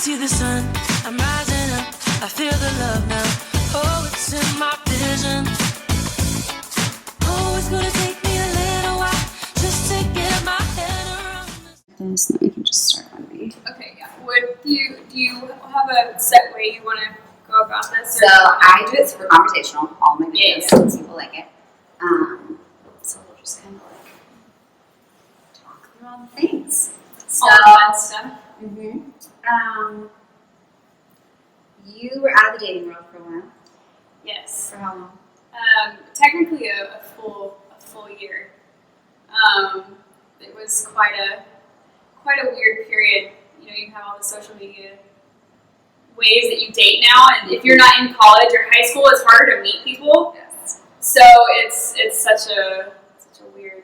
see the sun, I'm rising up, I feel the love now. Oh, it's in my vision. Oh, it's gonna take me a little while just to get my head around this. Then we can just start on me. Okay, yeah. Do you have a set way you want to go about this? So I do it super conversational. All my videos, since people like it. So we'll just kind of like talk through all the things. So, all that stuff. You were out of the dating world for a while. Yes. For how long? Technically a full year. It was quite a weird period. You know, you have all the social media ways that you date now, and if you're not in college or high school, it's harder to meet people. Yes. So it's such a weird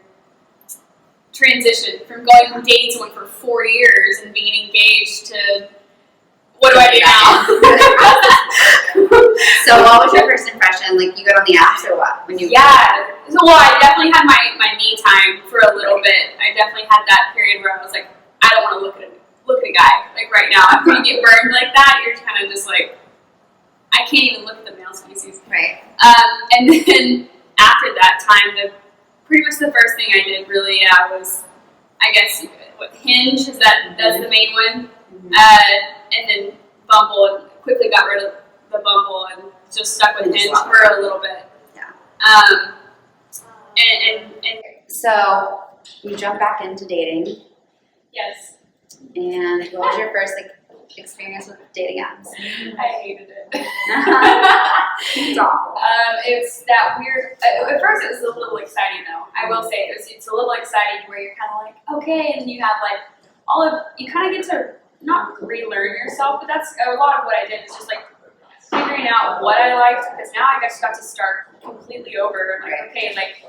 transition from going from dating someone for 4 years and being engaged to what do I do now? So what was your first impression? Like, you got on the apps or what? When you Well, I definitely had my me time for a little bit. I definitely had that period where I was like, I don't want to look at a guy like right now. After you get burned like that, you're kind of just like, I can't even look at the male species. Right. And then after that time, pretty much the first thing I did really, was, I guess, Hinge is that's the main one. And then Bumble, and quickly got rid of the Bumble and just stuck with Hinge for a little bit. Yeah. And so you jump back into dating, yes, and what was your first experience with dating apps? I hated it. It's awful. It's that weird. At first, it was a little exciting though. I will say it's a little exciting where you're kind of like, okay, and then you have like you kind of get to not relearn yourself, but that's a lot of what I did. Is just like figuring out what I liked, because now I just got to start completely over. Like, okay, like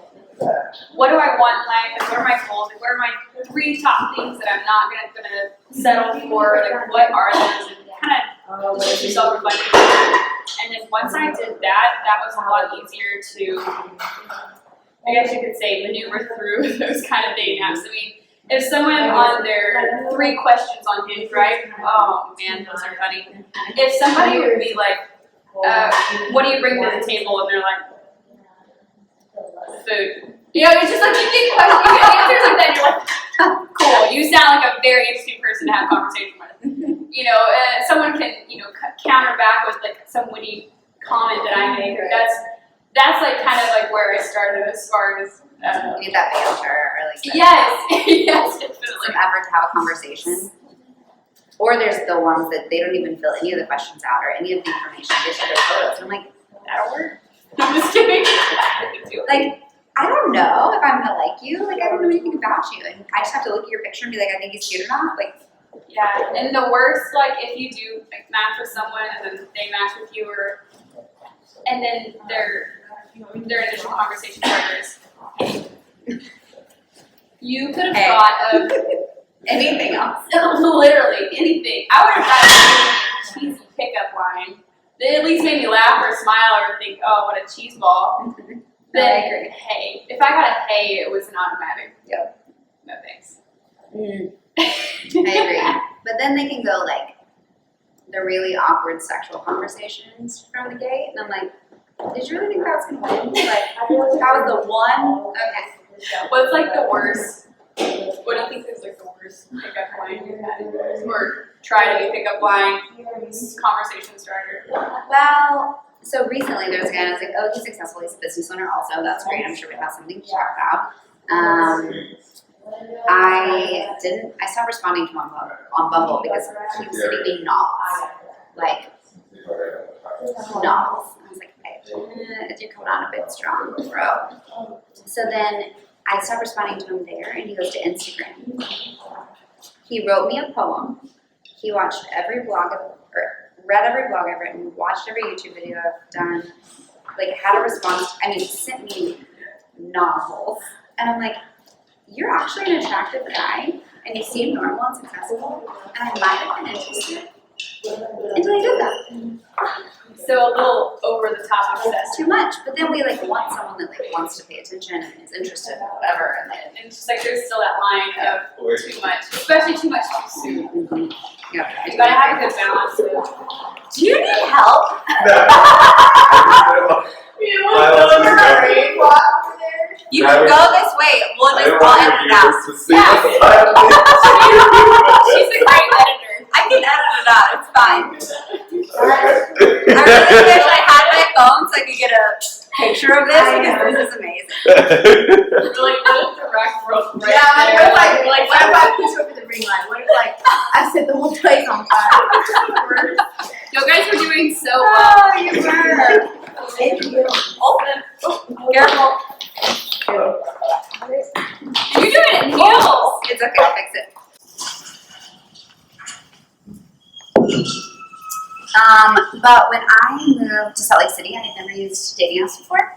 what do I want in life, and what are my goals, and what are my 3 top things that I'm not gonna settle for? Like, what are those? And kind of just do self-reflection. And then once I did that was a lot easier to, I guess you could say, maneuver through those kind of dating apps. I mean, if someone on their 3 questions on Hinge, right? Oh man, those are funny. If somebody would be like, what do you bring to the table? And they're like, food. You know, it's just like you get questions, you get answers like that, and you're like, cool. You sound like a very interesting person to have a conversation with. You know, someone can, counter back with like some witty comment that I make. That's like kind of like where I started as far as. You need that banter or like yes, definitely. Some effort to have a conversation. Or there's the ones that they don't even fill any of the questions out or any of the information. They just have their photos. And I'm like, that'll work. I'm just kidding. Like, I don't know if I'm gonna like you. Like, I don't know anything about you, and I just have to look at your picture and be like, I think he's cute or not. Like, yeah. And the worst, like, if you do like match with someone and then they match with you, and then their initial conversation starters. You could have thought of anything else. Literally anything. I would have thought of a cheesy pickup line that at least made me laugh or smile or think, oh, what a cheese ball. Then, I agree. hey. If I got a hey, it was an automatic. Yep. No thanks. I agree. But then they can go like the really awkward sexual conversations from the gate, and I'm like, did you really think that was going to win? Like, that was the one? Okay. What's like the worst? What do you think is like the worst pickup line you've had? Or try to be pickup line, conversation starter? Well, so recently there was a guy and I was like, oh, he's successful, he's a business owner also. That's great. I'm sure we have something to talk about. I stopped responding to him on Bumble because he was sending me novels. Like, novels. I was like, you're coming on a bit strong, bro. So then I stopped responding to him there, and he goes to Instagram. He wrote me a poem. He watched every blog, read every blog I've written, watched every YouTube video I've done, like had a response. I mean, sent me novels. And I'm like, you're actually an attractive guy, and you seem normal and successful, and I might have been interested until I did that. So a little over the top obsessed. Too much, but then we like want someone that like wants to pay attention and is interested in whatever, and it's just like there's still that line of too much, especially too much too soon. Yeah. You gotta have a good balance. Do you need help? You can go this way. We'll just all edit it out. She's a great editor. I can edit it out. It's fine. I really wish I had my phone so I could get a picture of this because this is amazing. Really good direct road right there. What if I push over the ring light? What if I set the whole place on fire? You guys were doing so well. Oh, you were. Thank you. Careful. You're doing it in heels. It's okay. I'll fix it. But when I moved to Salt Lake City, I had never used dating apps before,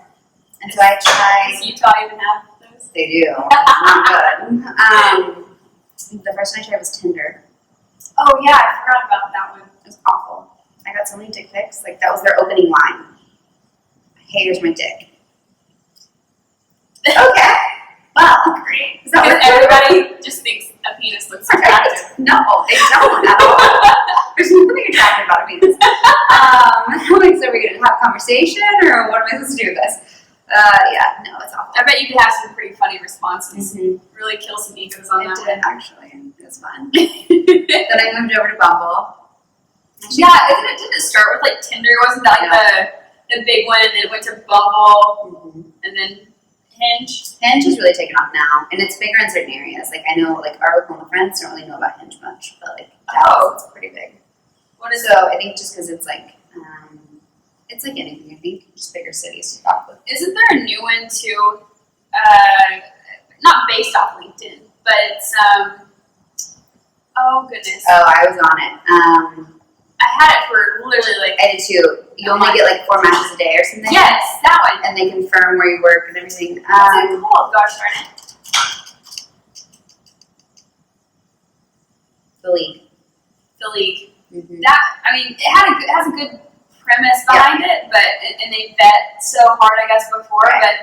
and so I tried. Does Utah even have those? They do. It's not good. The first one I tried was Tinder. Oh yeah, I forgot about that one. It was awful. I got so many dick pics. Like that was their opening line. Hey, here's my dick. Okay. Well, great. Is that Because what everybody just thinks a penis looks attractive. No, they don't at all. There's nothing attractive about a penis. Like, so we're gonna have a conversation, or what am I supposed to do with this? Yeah, no, it's awful. I bet you could have some pretty funny responses. Mm-hmm. Really kill some egos on It that did one. actually. It was fun. Then I moved over to Bumble. Yeah, didn't it start with like Tinder? Wasn't that like the big one, and then it went to Bumble, and then Hinge? Hinge is really taken off now, and it's bigger in certain areas. Like I know, like our Oklahoma friends don't really know about Hinge much, but like Dallas, it's pretty big. What is So I think just because it's like anything. I think just bigger cities to talk with. Isn't there a new one too? Not based off LinkedIn, but it's oh goodness, Oh, I was on it. I had it for literally like I did too. You only get like 4 matches a day or something. yes, that one. And they confirm where you work and everything. What's it called? Gosh darn it. The League. The League. Mm-hmm. That I mean, it has a good premise behind it, but and they vet so hard, I guess, before. Right. But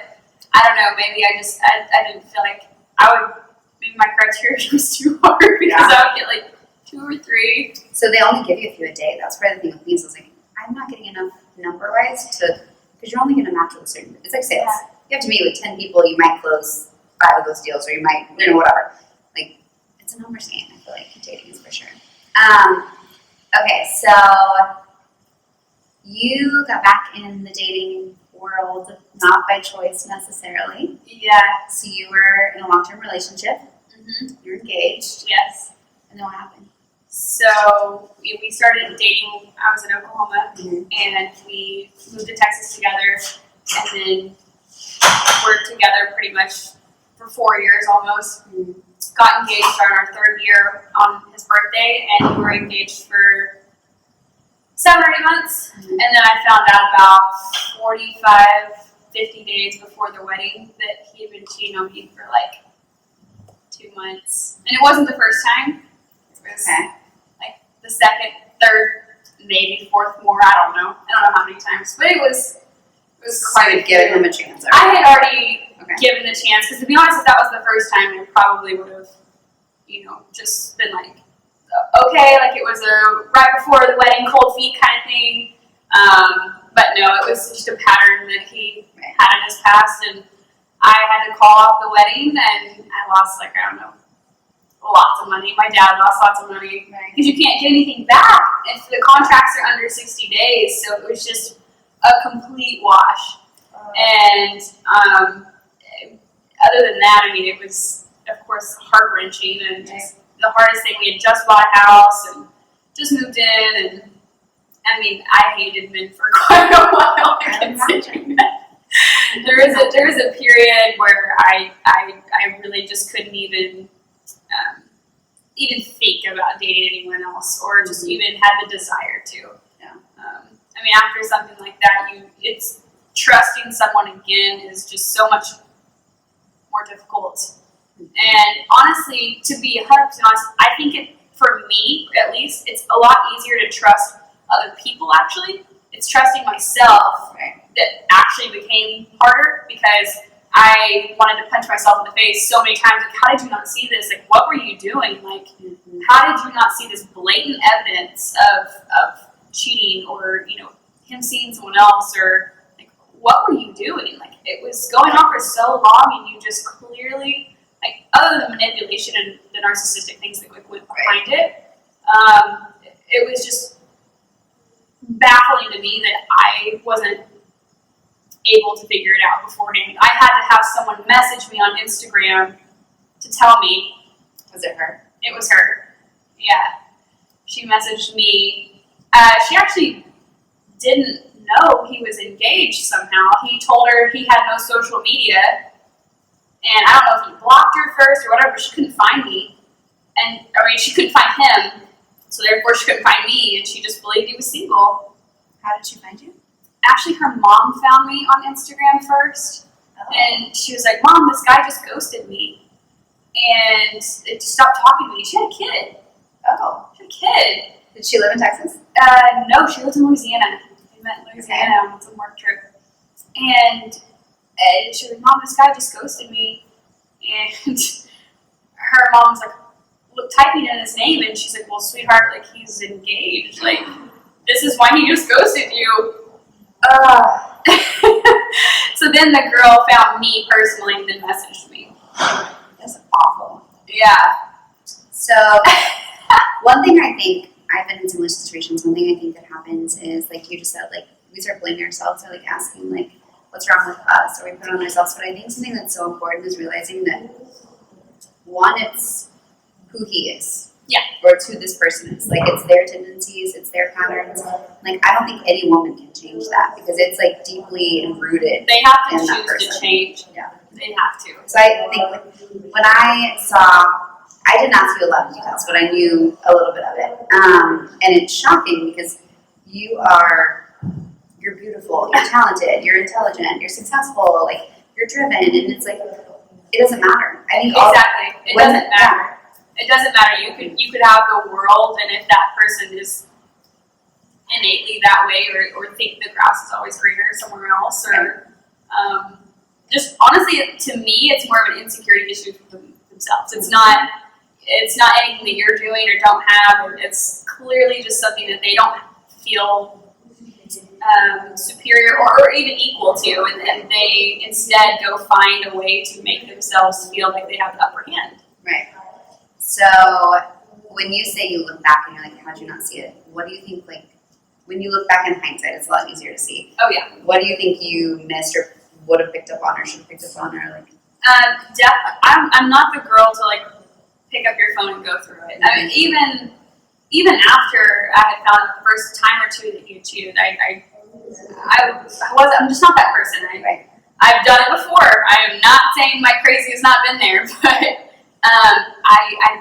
I don't know. Maybe I didn't feel like I would. Maybe my criteria was too hard because I would get like 2 or 3. So they only give you a few a day. That's part of the thing with me. So I was like, I'm not getting enough number-wise because you're only going to match with a certain. It's like sales. Yeah. You have to meet with 10 people. You might close 5 of those deals, or you might, whatever. Like, it's a numbers game. I feel like dating is for sure. Okay, so you got back in the dating world, not by choice necessarily. Yeah. So you were in a long-term relationship. Mm-hmm. You're engaged. Yes. And then what happened? So we started dating. I was in Oklahoma, Mm-hmm. and we moved to Texas together, and then worked together pretty much for 4 years almost. Mm-hmm. Got engaged on our 3rd year on his birthday, and we were engaged for 7 or 8 months. Mm-hmm. And then I found out about 45, 50 days before the wedding that he had been cheating on me for like 2 months. And it wasn't the first time. It was like the 2nd, 3rd, maybe 4th more. I don't know how many times, but it was quite a giving him a chance. I had already Okay. given the chance, because to be honest, if that was the first time, I probably would have, just been like, okay, like it was a right before the wedding, cold feet kind of thing. But no, it was just a pattern that he had in his past, and I had to call off the wedding, and I lost lots of money. My dad lost lots of money because you can't get anything back if the contracts are under 60 days. So it was just a complete wash. And other than that, I mean, it was, of course, heart-wrenching, and just the hardest thing. We had just bought a house and just moved in, and I mean, I hated men for quite a while. There is a period where I really just couldn't even think about dating anyone else, or just even had the desire to. Yeah. I mean, after something like that, it's trusting someone again is just so much more difficult. And honestly, to be 100% honest, I think for me, at least, it's a lot easier to trust other people, actually. It's trusting myself that actually became harder, because I wanted to punch myself in the face so many times. Like, how did you not see this? Like, what were you doing? Like, how did you not see this blatant evidence of cheating, or, you know, him seeing someone else, or like, what were you doing? Like, it was going on for so long, and you just clearly, like, other than manipulation and the narcissistic things that went behind it, it was just baffling to me that I wasn't able to figure it out beforehand. I had to have someone message me on Instagram to tell me. Was it her? It was her. Yeah. She messaged me. She actually didn't know he was engaged somehow. He told her he had no social media, and I don't know if he blocked her first or whatever, but she couldn't find me. And, I mean, she couldn't find him, so therefore she couldn't find me, and she just believed he was single. How did she find you? Actually, her mom found me on Instagram first, and she was like, "Mom, this guy just ghosted me, and it just stopped talking to me." She had a kid. Oh. She had a kid. Did she live in Texas? No, she lives in Louisiana. We met in Louisiana on some work trip. And she was like, "Mom, this guy just ghosted me." And her mom was like, typing in his name, and she's like, "Well, sweetheart, like, he's engaged. Like, this is why he just ghosted you." So then the girl found me personally and then messaged me. That's awful. Yeah. So, one thing I think, I've been in similar situations, one thing I think that happens is, like you just said, like, we start blaming ourselves, or like asking, like, what's wrong with us, or we put it on ourselves. But I think something that's so important is realizing that, one, it's who he is. Yeah. Or it's who this person is. Like, it's their tendencies, it's their patterns. Like, I don't think any woman can change that, because it's, like, deeply rooted. They have to in that choose person. to change. Yeah. They have to. So I think when I did not see a lot of details, but I knew a little bit of it. And it's shocking because you're beautiful, you're talented, you're intelligent, you're successful, like, you're driven, and it's like, it doesn't matter. I think Exactly. It doesn't matter. It doesn't matter. You could have the world, and if that person is innately that way, or think the grass is always greener somewhere else, or just honestly, to me, it's more of an insecurity issue for themselves. It's not anything that you're doing or don't have. It's clearly just something that they don't feel superior or even equal to, and they instead go find a way to make themselves feel like they have the upper hand. Right. So when you say you look back and you're like, how'd you not see it? What do you think, like, when you look back in hindsight, it's a lot easier to see. Oh, yeah. What do you think you missed or would have picked up on or should have picked up on? Or, like, I'm not the girl to, like, pick up your phone and go through it. I mean, even after I had found the first time or two that you cheated, I'm just not that person. I've done it before. I am not saying my crazy has not been there, but I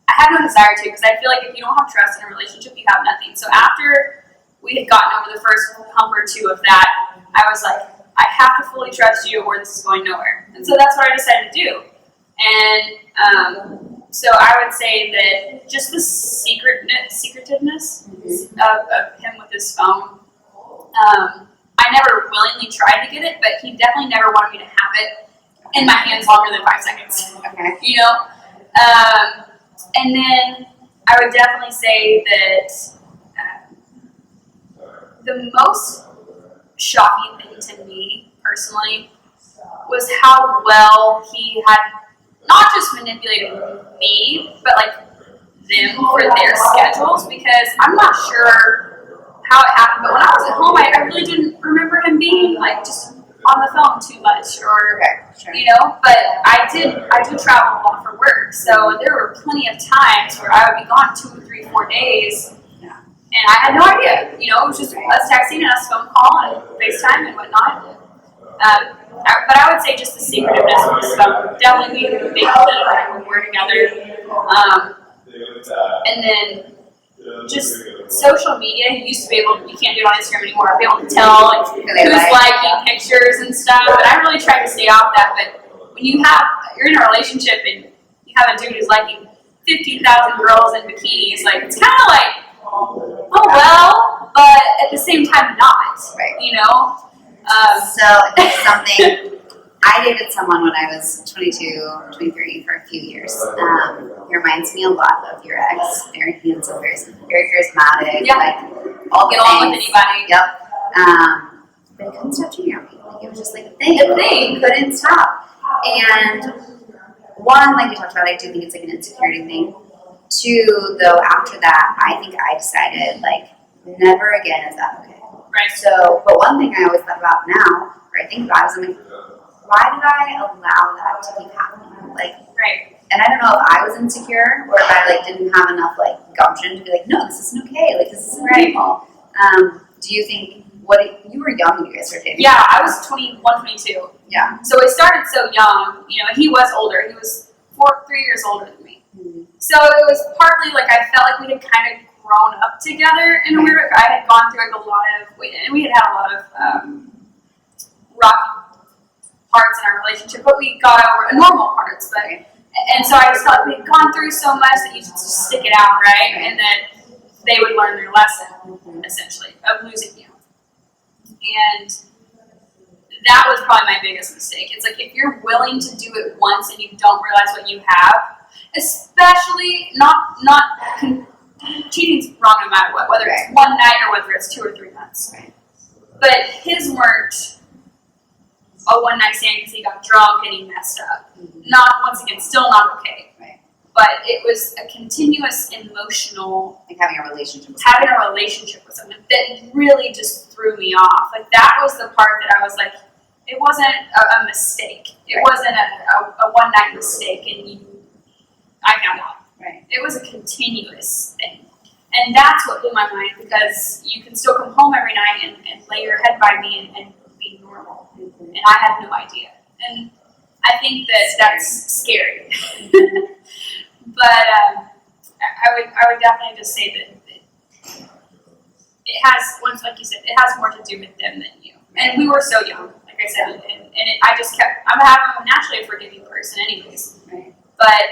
have no desire to, because I feel like if you don't have trust in a relationship, you have nothing. So after we had gotten over the first hump or two of that, I was like, I have to fully trust you, or this is going nowhere. And so that's what I decided to do. And so I would say that just the secretiveness of him with his phone. I never willingly tried to get it, but he definitely never wanted me to have it in my hands longer than 5 seconds. okay. You know? And then I would definitely say that the most shocking thing to me personally was how well he had not just manipulated me, but like them for their schedules, because I'm not sure how it happened, but when I was at home, I really didn't remember him being like just on the phone too much, or you know. But I do travel a lot for work, so there were plenty of times where I would be gone 2, 3, 4 days, and I had no idea. You know, it was just us texting and us phone call and FaceTime and whatnot. But I would say just the secretiveness of the stuff definitely being a big key when we're together. And then just social media, you used to be able to, you can't do it on Instagram anymore, be able to tell like, who's liking pictures and stuff. And I really tried to stay off that. But when you're in a relationship and you have a dude who's liking 15,000 girls in bikinis, like, it's kind of like, oh well, but at the same time not, you know? So it's something I dated someone when I was 22, 23 for a few years. He reminds me a lot of your ex. Very handsome, very charismatic. Yeah. Like, all Get along with anybody. Yep. But he couldn't stop cheating on me. Like, it was just like a thing. He couldn't stop. And one, like we talked about, I do think it's like an insecurity thing. Two, though, after that, I think I decided, like, never again is that okay. Right. So, but one thing I always thought about now, or I think about, is I'm like, why did I allow that to keep happening? Like, Right. and I don't know if I was insecure or if I like didn't have enough like gumption to be like, no, this isn't okay. Like, this isn't normal. Do you think you were young when you guys started dating? Yeah, I was 21, 22. Yeah. So we started so young, you know, and he was older. He was 3 years older than me. Mm-hmm. So it was partly like I felt like we had kind of grown up together in a weird way. I had gone through like a lot of, and we had a lot of rocky parts in our relationship, but we got over normal parts. But and so I just felt like we had gone through so much that you should just stick it out, right? And then they would learn their lesson, essentially, of losing you. And that was probably my biggest mistake. It's like if you're willing to do it once and you don't realize what you have, especially cheating's wrong no matter what, whether it's one night or whether it's 2 or 3 months. Right. But his weren't a one night stand because he got drunk and he messed up. Not, once again, still not okay. Right. But it was a continuous emotional, Like having a relationship with someone that really just threw me off. Like that was the part that I was like, it wasn't a mistake. It wasn't a one night mistake and I found out. Right. It was a continuous thing. And that's what blew my mind because you can still come home every night and lay your head by me and be normal. And I had no idea. And I think that's scary. But I would definitely just say that it has, once like you said, it has more to do with them than you. And we were so young, like I said, I'm naturally a forgiving person anyways. Right. But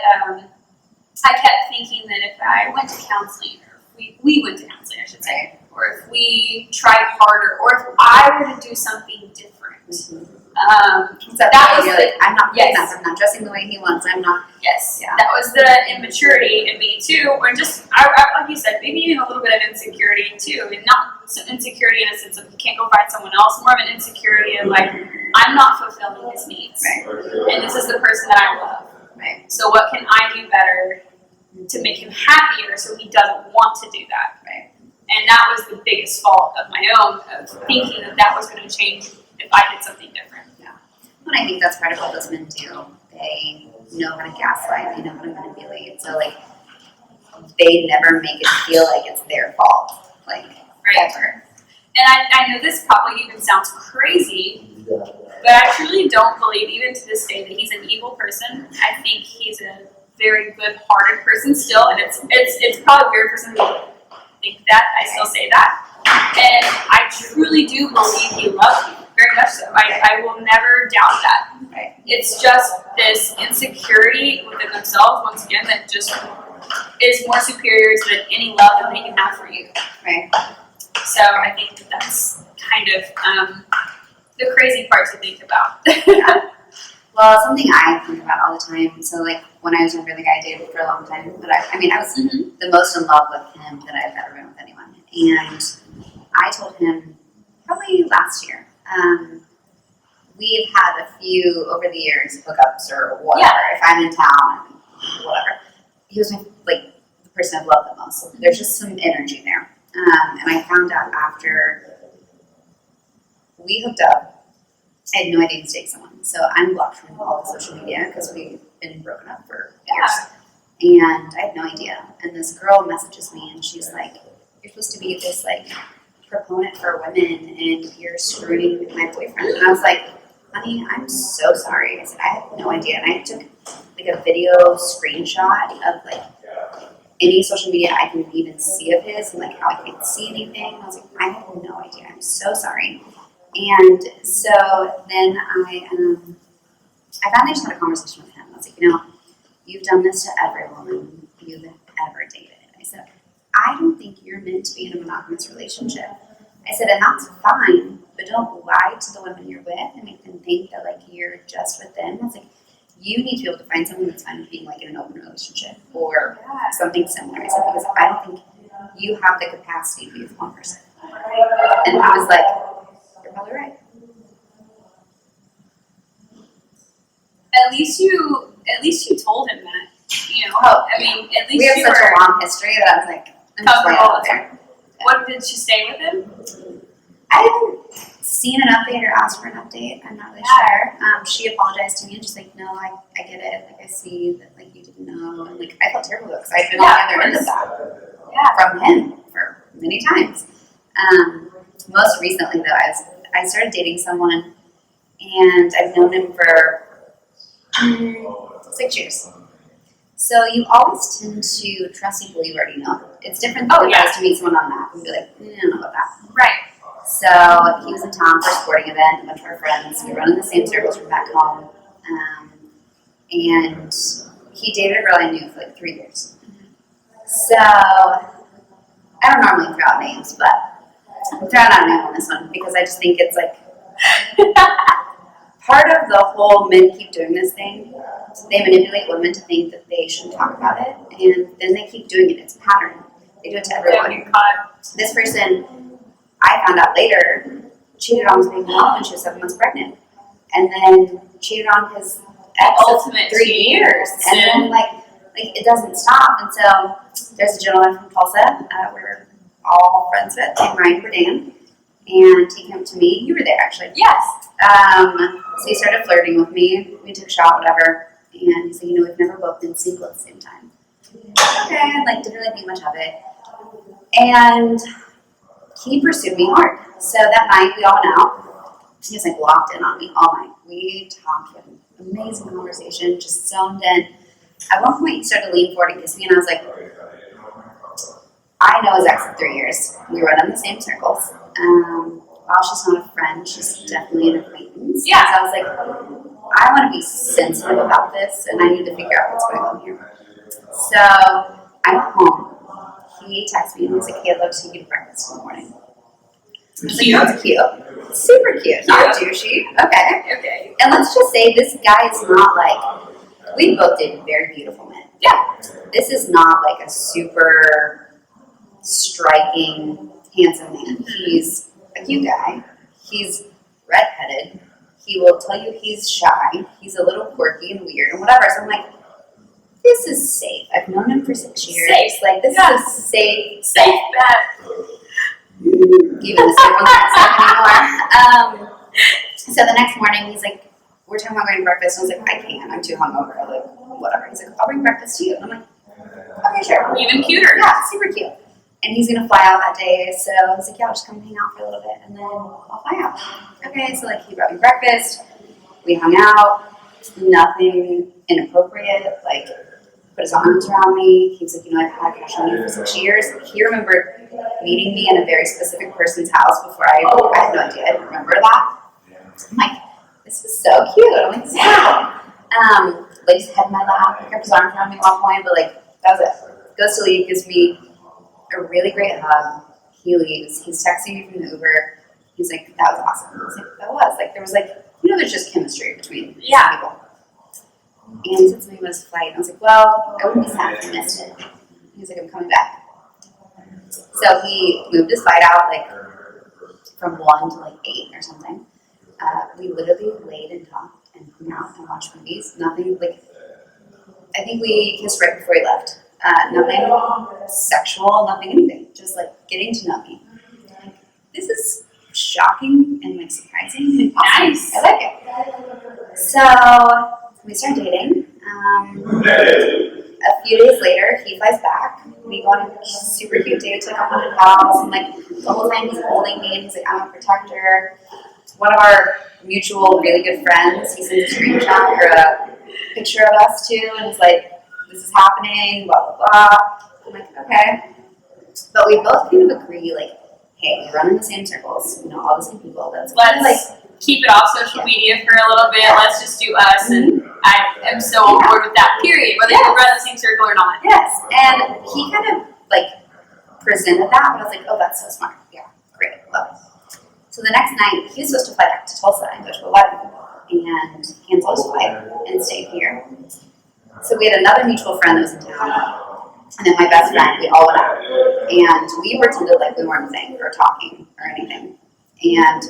I kept thinking that if I went to counseling, or if we went to counseling, I should say, or if we tried harder, or if I were to do something different. That was like, I'm not doing yes. that. I'm not dressing the way he wants. I'm not. Yes, Yeah. that was the immaturity in me too, or just I like you said, maybe even a little bit of insecurity too, and not some insecurity in a sense of you can't go find someone else, more of an insecurity of like I'm not fulfilling his needs, and this is the person that I love. Right. So what can I do better to make him happier so he doesn't want to do that? Right. And that was the biggest fault of my own, of thinking that was going to change if I did something different. Yeah. And I think that's part of what those men do. They know how to gaslight. They know how to manipulate. So, like, they never make it feel like it's their fault. Like, ever. And I know this probably even sounds crazy, but I truly don't believe, even to this day, that he's an evil person. I think he's a very good-hearted person still, and it's probably weird for some people to think that. I still say that. And I truly do believe he loves me, very much so. I will never doubt that. Right. It's just this insecurity within themselves, once again, that just is more superior to any love that they can have for you. Right. So I think that's kind of the crazy part to think about. Yeah. Well, something I think about all the time. So, like, when I was younger, the guy I dated for a long time, but I was the most in love with him that I've ever been with anyone. And I told him probably last year. We've had a few over the years hookups or whatever. Yeah. If I'm in town, whatever. He was the person I've loved the most. So there's just some energy there. And I found out after we hooked up, I had no idea to date someone. So I'm blocked from all the social media because we've been broken up for years. And I had no idea. And this girl messages me and she's like, you're supposed to be this like proponent for women and you're screwing my boyfriend. And I was like, honey, I'm so sorry. I said, I had no idea. And I took like a video screenshot of like any social media I can even see of his and like how I can't see anything. I was like, I have no idea. I'm so sorry. And so then I finally just had a conversation with him. I was like, you've done this to every woman you've ever dated. I said, I don't think you're meant to be in a monogamous relationship. I said, and that's fine, but don't lie to the women you're with and make them think that like you're just with them. It's like you need to be able to find someone that's fine with being like in an open relationship or something similar. I said, because I don't think you have the capacity to be with one person. And I was like, you're probably right. At least you told him that. You know, Oh, I mean, at least we have you such were a long history that I was like, I'm just going comfortable. out there. What, did she stay with him? I haven't seen an update or asked for an update. I'm not really sure. She apologized to me and just like, no, I get it. Like I see that like you didn't know, and like I felt terrible because I've been on the other end of that from him for many times. Most recently though, I started dating someone, and I've known him for 6 years. So you always tend to trust people you already know. It's different than if I was to meet someone on an app and be like, I don't know about that. Right. So he was in town for a sporting event, a bunch of our friends. We run in the same circles from back home. And he dated a girl I knew for like 3 years. So I don't normally throw out names, but I'm throwing out a name on this one because I just think it's like part of the whole men keep doing this thing. They manipulate women to think that they shouldn't talk about it, and then they keep doing it. It's a pattern. They do it to everyone. This person, I found out later, cheated on his baby mom when she was 7 months pregnant, and then cheated on his ex of 3 years, and then like it doesn't stop. And so there's a gentleman from Tulsa we're all friends with, named Ryan Burdan, and he came to me. You were there actually. Yes. So he started flirting with me. We took a shot, whatever, and he said, you know, we've never both been single at the same time. Okay, like didn't really think much of it, and he pursued me hard. So that night we all went out. He was like locked in on me all night. We talked, with amazing conversation, just zoned in. At one point he started to lean forward and kiss me, and I was like, I know his ex of 3 years. We run in the same circles. While she's not a friend, she's definitely an acquaintance. Yeah. So I was like, I want to be sensitive about this, and I need to figure out what's going on here. So I went home. He texted me and he was like, hey, I'd love to see you to breakfast in the morning. I was like, that's cute. Super cute. Not douchey. Okay. And let's just say this guy is not like, we both did very beautiful men. Yeah. This is not like a super striking, handsome man. He's a cute guy. He's redheaded. He will tell you he's shy. He's a little quirky and weird and whatever. So I'm like, this is safe. I've known him for 6 years. Safe. Like, this is a safe bet. Even the safe one's not safe anymore. So the next morning, he's like, we're talking about going to breakfast. And I was like, I can't. I'm too hungover. Like, whatever. He's like, I'll bring breakfast to you. And I'm like, okay, sure. Even cuter. Yeah, super cute. And he's going to fly out that day. So I was like, yeah, I'll just come hang out for a little bit. And then I'll fly out. Okay, so like he brought me breakfast. We hung out. Nothing inappropriate. Like, put his arms around me. He was like, you know, I've had a crush on you for 6 years. He remembered meeting me in a very specific person's house before I had no idea. I didn't remember that. I'm like, this is so cute. I'm like, this is cool. Laid his head in my lap. He kept his arms around me at one point, but like, that was it. Goes to leave, gives me a really great hug. He leaves. He's texting me from the Uber. He's like, that was awesome. I was like, that was. Like, there was like, you know, there's just chemistry between people. And he said something about his flight. And I was like, well, I wouldn't be sad if I missed it. He was like, I'm coming back. So he moved his flight out like from 1 to like 8 or something. We literally laid and talked and hung out and watched movies. Nothing like, I think we kissed right before he left. Nothing sexual, nothing anything. Just like getting to know me. Like, this is shocking and like surprising and awesome. Nice. I like it. So we start dating. A few days later, he flies back. We go on a super cute date to a haunted house, and like the whole time he's holding me, and he's like, "I'm a protector." One of our mutual really good friends, he sends a screenshot or a picture of us too, and he's like, "This is happening." Blah blah blah. I'm like, okay, but we both kind of agree, like, hey, we run in the same circles, you know, all the same people. That's kind of like. Keep it off social media for a little bit. Let's just do us, and I am so on board with that. Period. Whether you run the same circle or not. Yes, and he kind of like presented that, but I was like, oh, that's so smart. Yeah, great, love it. So the next night, he was supposed to fly back to Tulsa and go to a wedding, and canceled his flight and stayed here. So we had another mutual friend that was in town, and then my best friend. We all went out, and we pretended like we weren't saying or talking or anything. And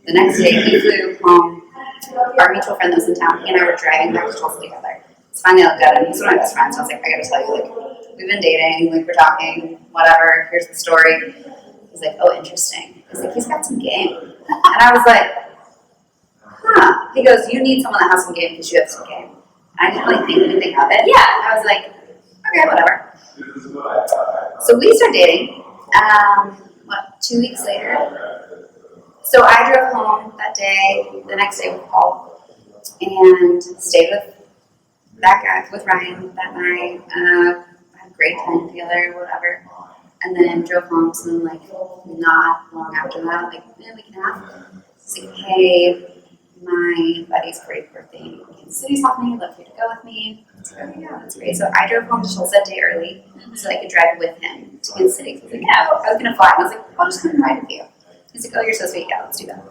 the next day, he flew home. Our mutual friend that was in town, he and I were driving back to Tulsa together. So finally, I looked at him. He's one of my best friends. So I was like, I gotta tell you, like, we've been dating, like, we're talking, whatever. Here's the story. He's like, oh, interesting. He's like, he's got some game. And I was like, huh. He goes, you need someone that has some game because you have some game. And I didn't really think anything of it. Yeah. I was like, okay, whatever. So we started dating. 2 weeks later. So I drove home that day, the next day with Paul, and stayed with that guy, with Ryan that night. Had a great time together, whatever. And then drove home, so then, like, not long after that, like, a week and a half, it's like, hey, my buddy's 40th birthday in Kansas City's happening, I'd love for you to go with me. I was like, oh, yeah, that's great. So I drove home to Tulsa a day early, so I could drive with him to Kansas City. So I was like, yeah, I was going to fly. And I was like, I'll just come and ride with you. He's like, oh, you're so sweet, yeah, let's do that.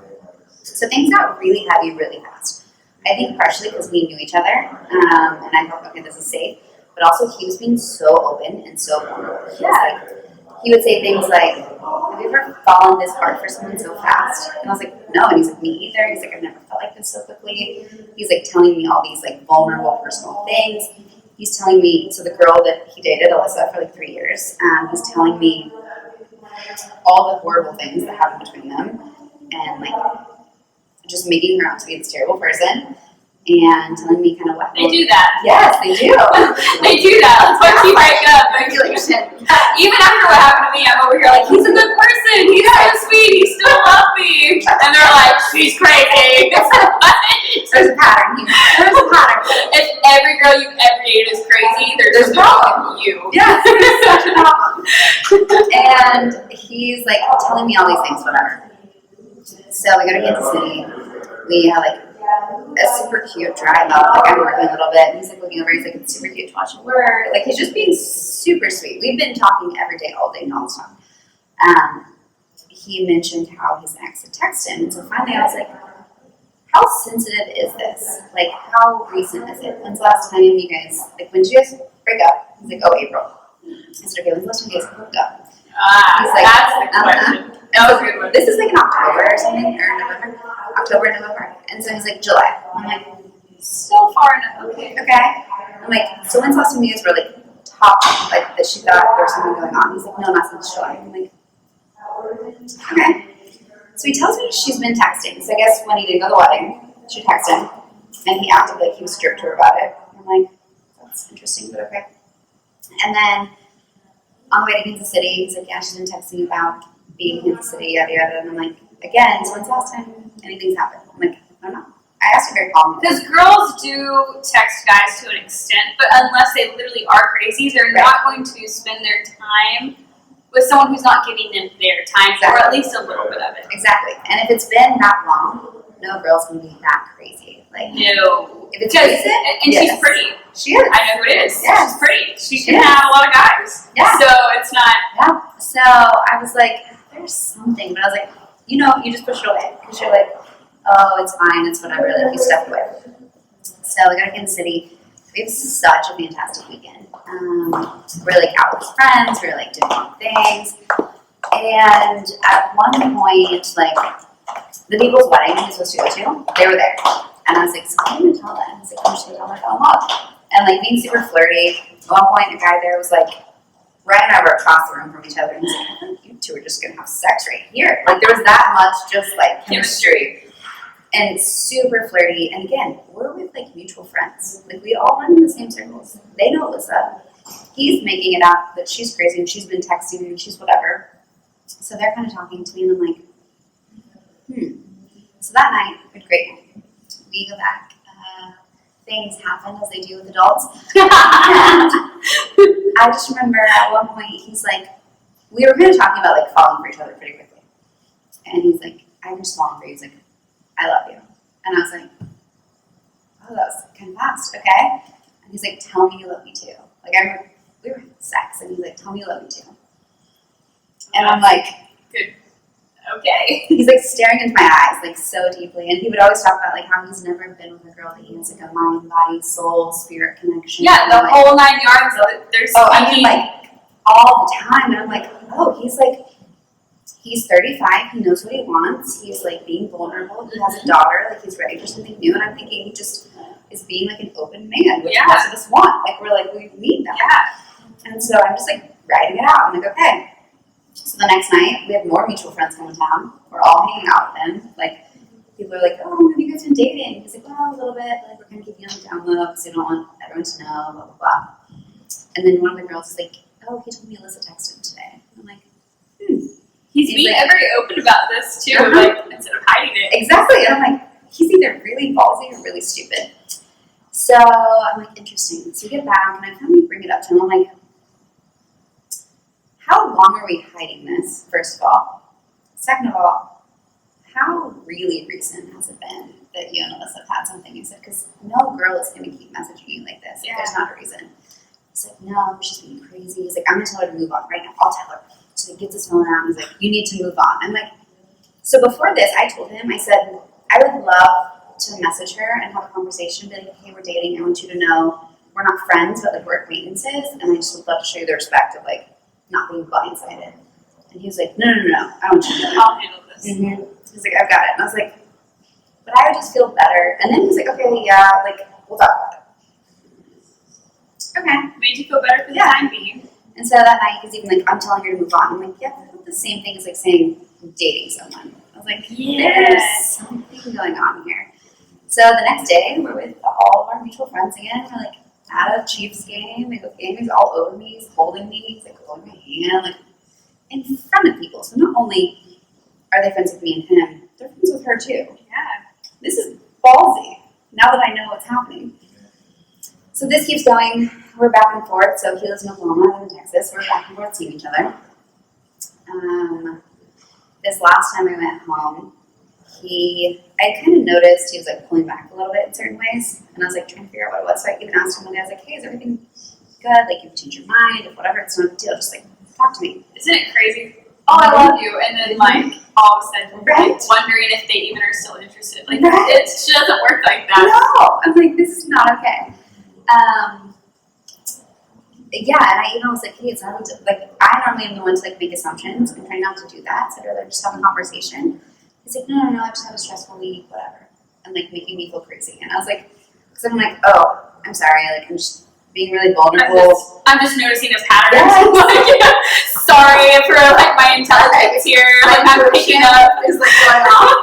So things got really heavy really fast. I think partially because we knew each other, and I thought, okay, this is safe. But also, he was being so open and so vulnerable. He was like, he would say things like, have you ever fallen this hard for someone so fast? And I was like, no. And he's like, me either. He's like, I've never felt like this so quickly. He's like telling me all these like vulnerable personal things. He's telling me, so the girl that he dated, Alyssa, for like 3 years, he's telling me all the horrible things that happened between them, and like just making her out to be this terrible person, and telling me kind of what They do that. Yes, they do. They do that. That's why she break up. Manipulation. Even after what happened to me, I'm over here like, he's a good person. He's so sweet. He still loves me. And they're like, she's crazy. There's a pattern here. There's a pattern. If every girl you've ever dated is crazy, there's a problem with you. Yes, there's such a problem. And he's like telling me all these things, whatever. So we go to Kansas City. We have like a super cute drive up. Like I'm working a little bit, and he's like looking over. He's like, it's super cute to watch you work. Like he's just being super sweet. We've been talking every day, all day, nonstop. He mentioned how his ex had texted him, and so finally I was like, how sensitive is this? Like, how recent is it? When's the last time you guys, like, when did you guys break up? He's like, oh, April. I said, okay, when's the last time you guys broke up? He's like, that's the question. That was a good one. This is like in October or something, or November. October, November. And so he's like, July. I'm like, So far enough. Okay. okay. I'm like, so when's the last time you guys were like talking, like that she thought there was something going on? He's like, no, not since July. I'm like, okay. So he tells me she's been texting. So I guess when he didn't go to the wedding, she texted him, and he acted like he was strict to her about it. I'm like, that's interesting, but okay. And then on the way to Kansas City, he's like, yeah, she's been texting about being in Kansas City, yada yada. And I'm like, again, so when's the last time anything's happened? I'm like, I don't know. I asked her very calmly. Because girls do text guys to an extent, but unless they literally are crazy, they're not going to spend their time with someone who's not giving them their time, or at least a little bit of it. Exactly. And if it's been that long, no girl's gonna be that crazy. Like, No. if it's Because, recent, and yes. she's pretty. She is. I know who it is. Yes. She's pretty. She She can is. have a lot of guys. Yeah. So it's not. Yeah. So I was like, there's something, but I was like, you know, you just push it away because you're like, oh, it's fine, it's whatever. Like you step away. So we go to Kansas City. We have such a fantastic weekend. We're like out with friends. We're like doing fun things. And at one point, like the people's wedding he was supposed to go to, they were there. And I was like, so I'm gonna tell them. I was like, I'm just gonna tell them I fell in love. And like being super flirty. At one point, the guy there was like, Ryan and I were across the room from each other, and he's like, I think you two are just gonna have sex right here. Like there was that much just like chemistry. And super flirty. And again, we're with like mutual friends. Like we all run in the same circles. They know Alyssa. He's making it out that she's crazy and she's been texting and she's whatever. So they're kind of talking to me, and I'm like, So that night, we had a great night. We go back. Things happen as they do with adults. And I just remember at one point, he's like, we were kind of talking about like falling for each other pretty quickly. And he's like, I'm just falling for you. He's like, I love you. And I was like, oh, that was kind of fast, okay? And he's like, tell me you love me too. Like we were having sex, and he's like, tell me you love me too. And I'm like, Good. Okay. He's like staring into my eyes like so deeply, and he would always talk about like how he's never been with a girl that he has like a mind, body, soul, spirit connection. Yeah, the like, whole 9 yards of it. There's I mean like all the time, and I'm like, oh, he's 35, he knows what he wants, he's like being vulnerable, he has a daughter, like he's ready for something new, and I'm thinking he just is being like an open man, which most of us want. Like we're like, we need that. Yeah. And so I'm just like writing it out. I'm like, okay. So the next night, we have more mutual friends come to town. We're all hanging out with him. Like, people are like, oh, have you guys been dating? He's like, well, a little bit. Like, we're kind of keeping on the down low because we don't want everyone to know, blah, blah, blah. And then one of the girls is like, oh, he told me Alyssa texted him today. I'm like, He's being like, very open about this too, Uh-huh. like instead of hiding it. exactly. And I'm like, he's either really ballsy or really stupid. So I'm like, interesting. So we get back, and I finally bring it up to him. I'm like, how long are we hiding this, first of all? Second of all, how really recent has it been that you and Alyssa have had something? He said, because no girl is going to keep messaging you like this. Yeah. There's not a reason. He's like, no, she's being crazy. He's like, I'm going to tell her to move on right now. I'll tell her. So he gets his phone out, and he's like, you need to move on. I'm like, so before this, I told him, I said, I would love to message her and have a conversation, be like, hey, we're dating. I want you to know we're not friends, but like we're acquaintances, and I just would love to show you the respect of like not being blindsided. And he was like, no, I want you to know. I'll handle this. Mm-hmm. He's like, I've got it. And I was like, but I would just feel better. And then he's like, okay, yeah, like we'll talk about it. Okay. Made you feel better for the Yeah. time being. And so that night he's even like, I'm telling her to move on. I'm like, yeah, that's not the same thing as like saying I'm dating someone. I was like, there's something going on here. So the next day, we're with all of our mutual friends again. We're like at a Chiefs game. He's all over me. He's holding me. He's like holding my hand, like in front of people. So not only are they friends with me and him, they're friends with her too. Yeah. This is ballsy. Now that I know what's happening. So this keeps going. We're back and forth. So he lives in Oklahoma, I live in Texas. We're back and forth seeing each other. This last time I went home, I kind of noticed he was like pulling back a little bit in certain ways, and I was like trying to figure out what it was. So I even asked him one day, I was like, "Hey, is everything good? Like, you've changed your mind, if whatever, it's not a big deal. Just like talk to me." Isn't it crazy? Oh, I love you, and then like all of a sudden, Right. like, wondering if they even are still interested. Like Right. it doesn't work like that. No, I'm like, this is not okay. Yeah, and I even was like, hey, it's not like I normally am the one to like make assumptions. I'm trying not to do that. So I'd rather just have a conversation. He's like, no, I just have a stressful week, whatever, and like making me feel crazy. And I was like, because I'm like, oh, I'm sorry, like I'm just being really vulnerable. I'm just noticing a pattern. Yes. Like, sorry for like my intelligence here. Like I'm picking up. Is like going on.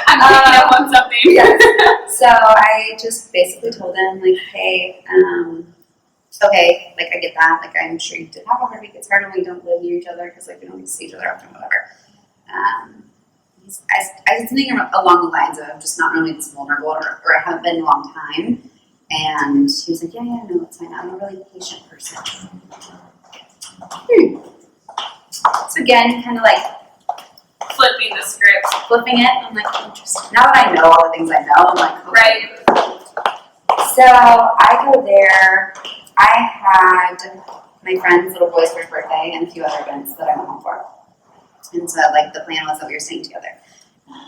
I'm picking up on something. Yes. So I just basically told him like, hey, okay, like I get that. Like I'm sure you did have a hard week. It's harder when we don't live near each other because like we don't get to see each other often, whatever. I said something along the lines of I'm just not really this vulnerable or I haven't been in a long time. And he was like, yeah, no, it's fine. I'm a really patient person. So again, kind of like Flipping the script. flipping it. I'm like, interesting. Now that I know all the things I know, I'm like, okay. Right. So I go there. I had my friend's little boy's first birthday and a few other events that I went home for. And so like the plan was that we were staying together.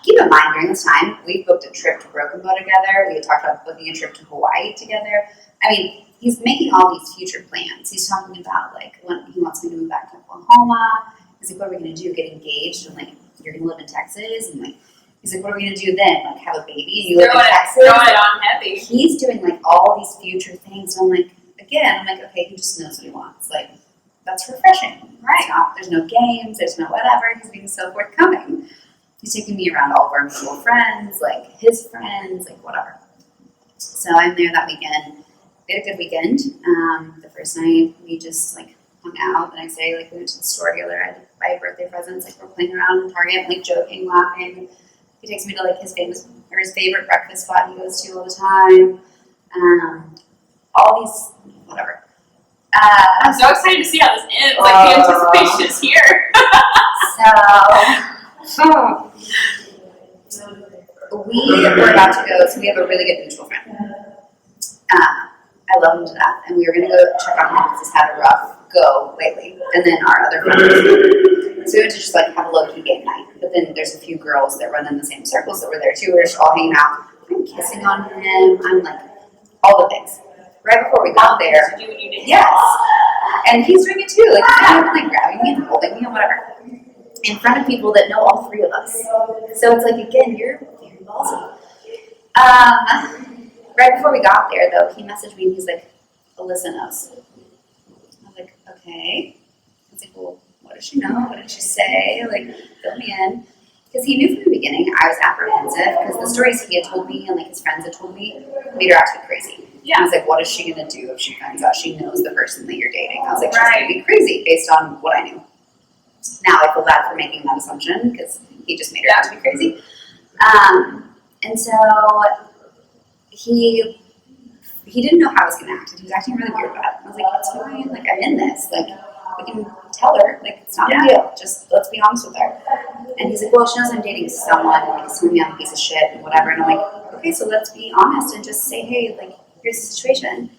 Keep in mind, during this time, we booked a trip to Broken Bow together. We had talked about booking a trip to Hawaii together. I mean, he's making all these future plans. He's talking about, like, when he wants me to move back to Oklahoma. He's like, what are we going to do? Get engaged? And, like, you're going to live in Texas? And, like, he's like, what are we going to do then? Like, have a baby? And you live in Texas? Throwing it on heavy. He's doing, like, all these future things. And I'm like, again, okay, he just knows what he wants. Like, that's refreshing. Right. There's no games. There's no whatever. He's being so forthcoming. He's taking me around all of our mutual friends, like his friends, like whatever. So I'm there that weekend. We had a good weekend. The first night we just like hung out. The next day, like we went to the store together. I had to buy birthday presents. Like we're playing around in Target, like joking, laughing. He takes me to like his favorite breakfast spot he goes to all the time. All these whatever. I'm so excited to see how this ends. Like the anticipation is here. We were about to go, so we have a really good mutual friend. I love him to death, and we were going to go check on him because he's had a rough go lately, and then our other friends. So we went to just like have a low-key game night, but then then there's a few girls that run in the same circles that were there too. We're just all hanging out. I'm kissing on him. I'm like, all the things. Right before we got there. To do what you did. Yes. And he's doing it too. Like, he's not even like grabbing me and holding me and whatever. In front of people that know all three of us. So it's like, again, you're very ballsy. Right before we got there, though, he messaged me and he's like, Alyssa knows. I was like, okay. I was like, well, what does she know? What did she say? Like, fill me in. Because he knew from the beginning I was apprehensive because the stories he had told me and like his friends had told me made her actually crazy. Yeah. I was like, what is she going to do if she finds out she knows the person that you're dating? I was like, she's Right. going to be crazy based on what I knew. Now I feel bad for making that assumption because he just made her out to be crazy. And so he didn't know how I was going to act. He was acting really weird about it. I was like, it's fine. Like, I'm in this. Like, we can tell her. Like, it's not a deal. Just let's be honest with her. And he's like, well, she knows I'm dating someone. Like, he's going to be on a piece of shit and whatever. And I'm like, okay, so let's be honest and just say, hey, like, here's the situation. And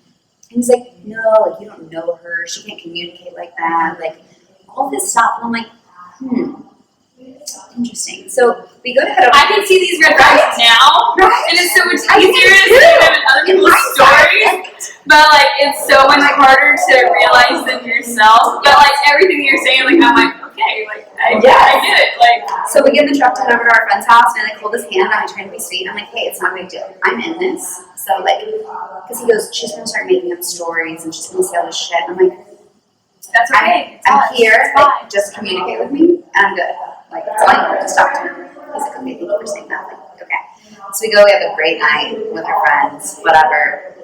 he's like, no, like, you don't know her. She can't communicate like that. Like, all this stuff. And I'm like, interesting. So we go to head over. I can see these red flags now, and it's so much easier to see them in other people's stories. But like, it's so much harder to realize them yourself. But like everything you're saying, like I'm like, okay, like I get it. Like, so we get in the truck to head over to our friend's house, and I like hold his hand, and I'm trying to be sweet. I'm like, hey, it's not a big deal. I'm in this. So like, because he goes, she's gonna start making up stories, and she's gonna say all this shit. I'm like, that's okay. I'm here. Like, just communicate with me, and I'm good. Like, it's fine. Just talk to her. He's like, okay, thank you for saying that. Like, okay. So we go, we have a great night with our friends, whatever.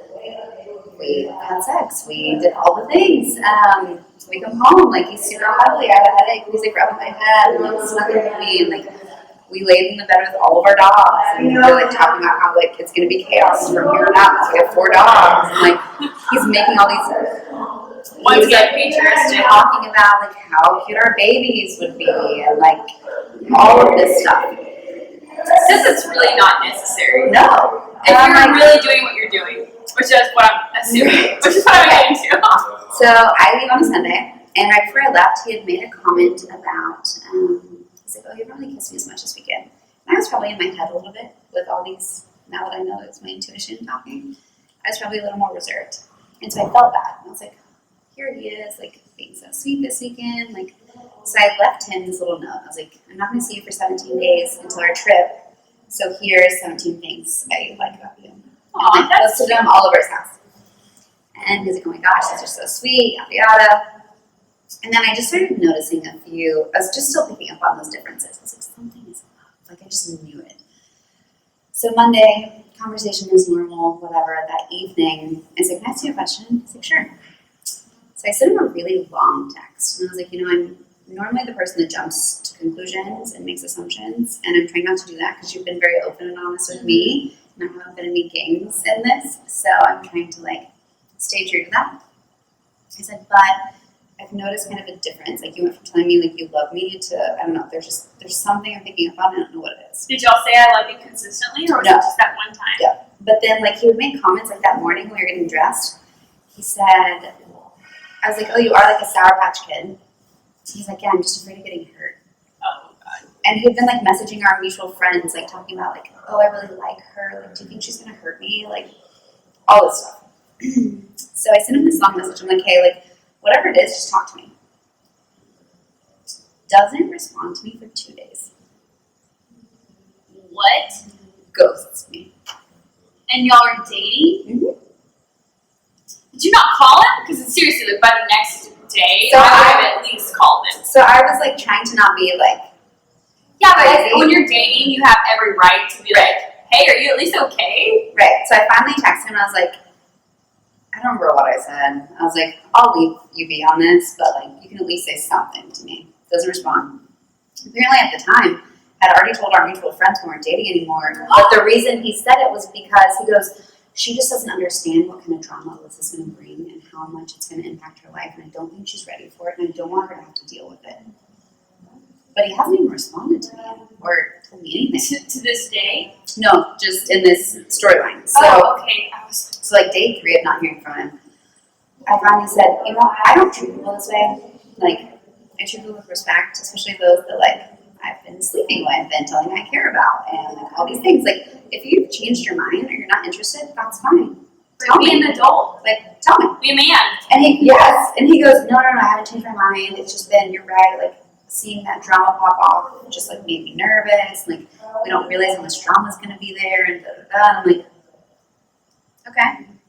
We had sex. We did all the things. So we come home, like, he's super ugly. I had a headache. He's like rubbing my head and like snuggling with me. And like, we laid in the bed with all of our dogs. And we're like talking about how like it's going to be chaos from here on out. So we have 4 dogs. And like, he's making all these. Once again, Futuristic, talking about like how cute our babies would be and like all of this stuff. This is really not necessary. No. If you're really doing what you're doing, which is what I'm assuming, which is what I'm getting to. So I leave on a Sunday, and right before I left, he had made a comment about, he's like, oh, you haven't really kissed me as much this weekend. And I was probably in my head a little bit with all these, now that I know it's my intuition talking, I was probably a little more reserved. And so I felt bad. And I was like, here he is, like, being so sweet this weekend. Like, so I left him this little note. I was like, I'm not going to see you for 17 days until our trip. So here's 17 things I like about you. Aw, And I posted them all over his house. And he's like, oh my gosh, these are so sweet, yada yada. And then I just started noticing a few, I was just still picking up on those differences. I was like, something is up. Like, I just knew it. So Monday, conversation is normal, whatever. That evening, I was like, can I ask you a question? He's like, sure. So I sent him a really long text. And I was like, I'm normally the person that jumps to conclusions and makes assumptions. And I'm trying not to do that because you've been very open and honest with me. And there haven't been any games in this. So I'm trying to, like, stay true to that. I said, but I've noticed kind of a difference. Like, you went from telling me, like, you love me to, I don't know, there's something I'm picking up on. I don't know what it is. Did y'all say I love you consistently, or was it just that one time? Yeah. But then, like, he would make comments like that morning when we were getting dressed. He said, I was like, oh, you are like a Sour Patch Kid. He's like, yeah, I'm just afraid of getting hurt. Oh, God. And he'd been, like, messaging our mutual friends, like, talking about, like, oh, I really like her. Like, do you think she's going to hurt me? Like, all this stuff. So I sent him this long message. I'm like, hey, like, whatever it is, just talk to me. Doesn't respond to me for 2 days. What? Ghosts me. And y'all are dating? Mm-hmm. Did you not call him? Because seriously, like, by the next day, So I would have at least called him. So I was, like, trying to not be, like, Yeah, but when you're dating, you have every right to be like, hey, are you at least okay? right. So I finally texted him, and I was like, I don't remember what I said. I was like, I'll leave you be on this, but, like, you can at least say something to me. Doesn't respond. Apparently at the time, had already told our mutual friends we weren't dating anymore. But the reason he said it was because he goes, she just doesn't understand what kind of drama this is going to bring and how much it's going to impact her life, and I don't think she's ready for it, and I don't want her to have to deal with it. But he hasn't even responded to me yet, or told me anything. To this day? No, just in this storyline. So, Oh, okay. so like day 3 of not hearing from him, I finally said, I don't treat people this way. Like, I treat people with respect, especially those that, like, I've been sleeping with and telling me I care about and like all these things. Like, if you've changed your mind or you're not interested, that's fine. Tell Be me. an adult. Like, tell me. Be a man. And he goes, no, I haven't changed my mind. It's just been, you're right, like, seeing that drama pop off just, like, made me nervous. Like, we don't realize how much drama's going to be there, and da-da-da. I'm like, okay. I'm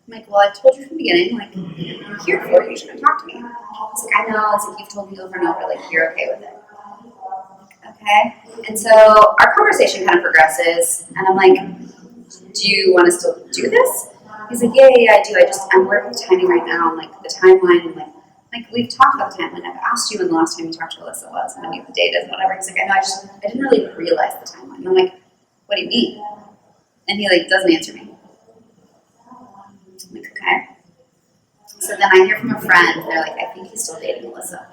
like, well, I told you from the beginning, like, I'm here for you. You shouldn't talk to me. He's like, I know. It's like, you've told me over and over, like, you're okay with it. Okay. And so our conversation kind of progresses, and I'm like, do you want to still do this? He's like, yeah, I do. I'm worried about the timing right now, and like the timeline, and like we've talked about the timeline. I've asked you when the last time you talked to Alyssa was, and when the date is, whatever. He's like, I know, I didn't really realize the timeline. And I'm like, what do you mean? And he like doesn't answer me. I'm like, okay. So then I hear from a friend, they're like, I think he's still dating Alyssa.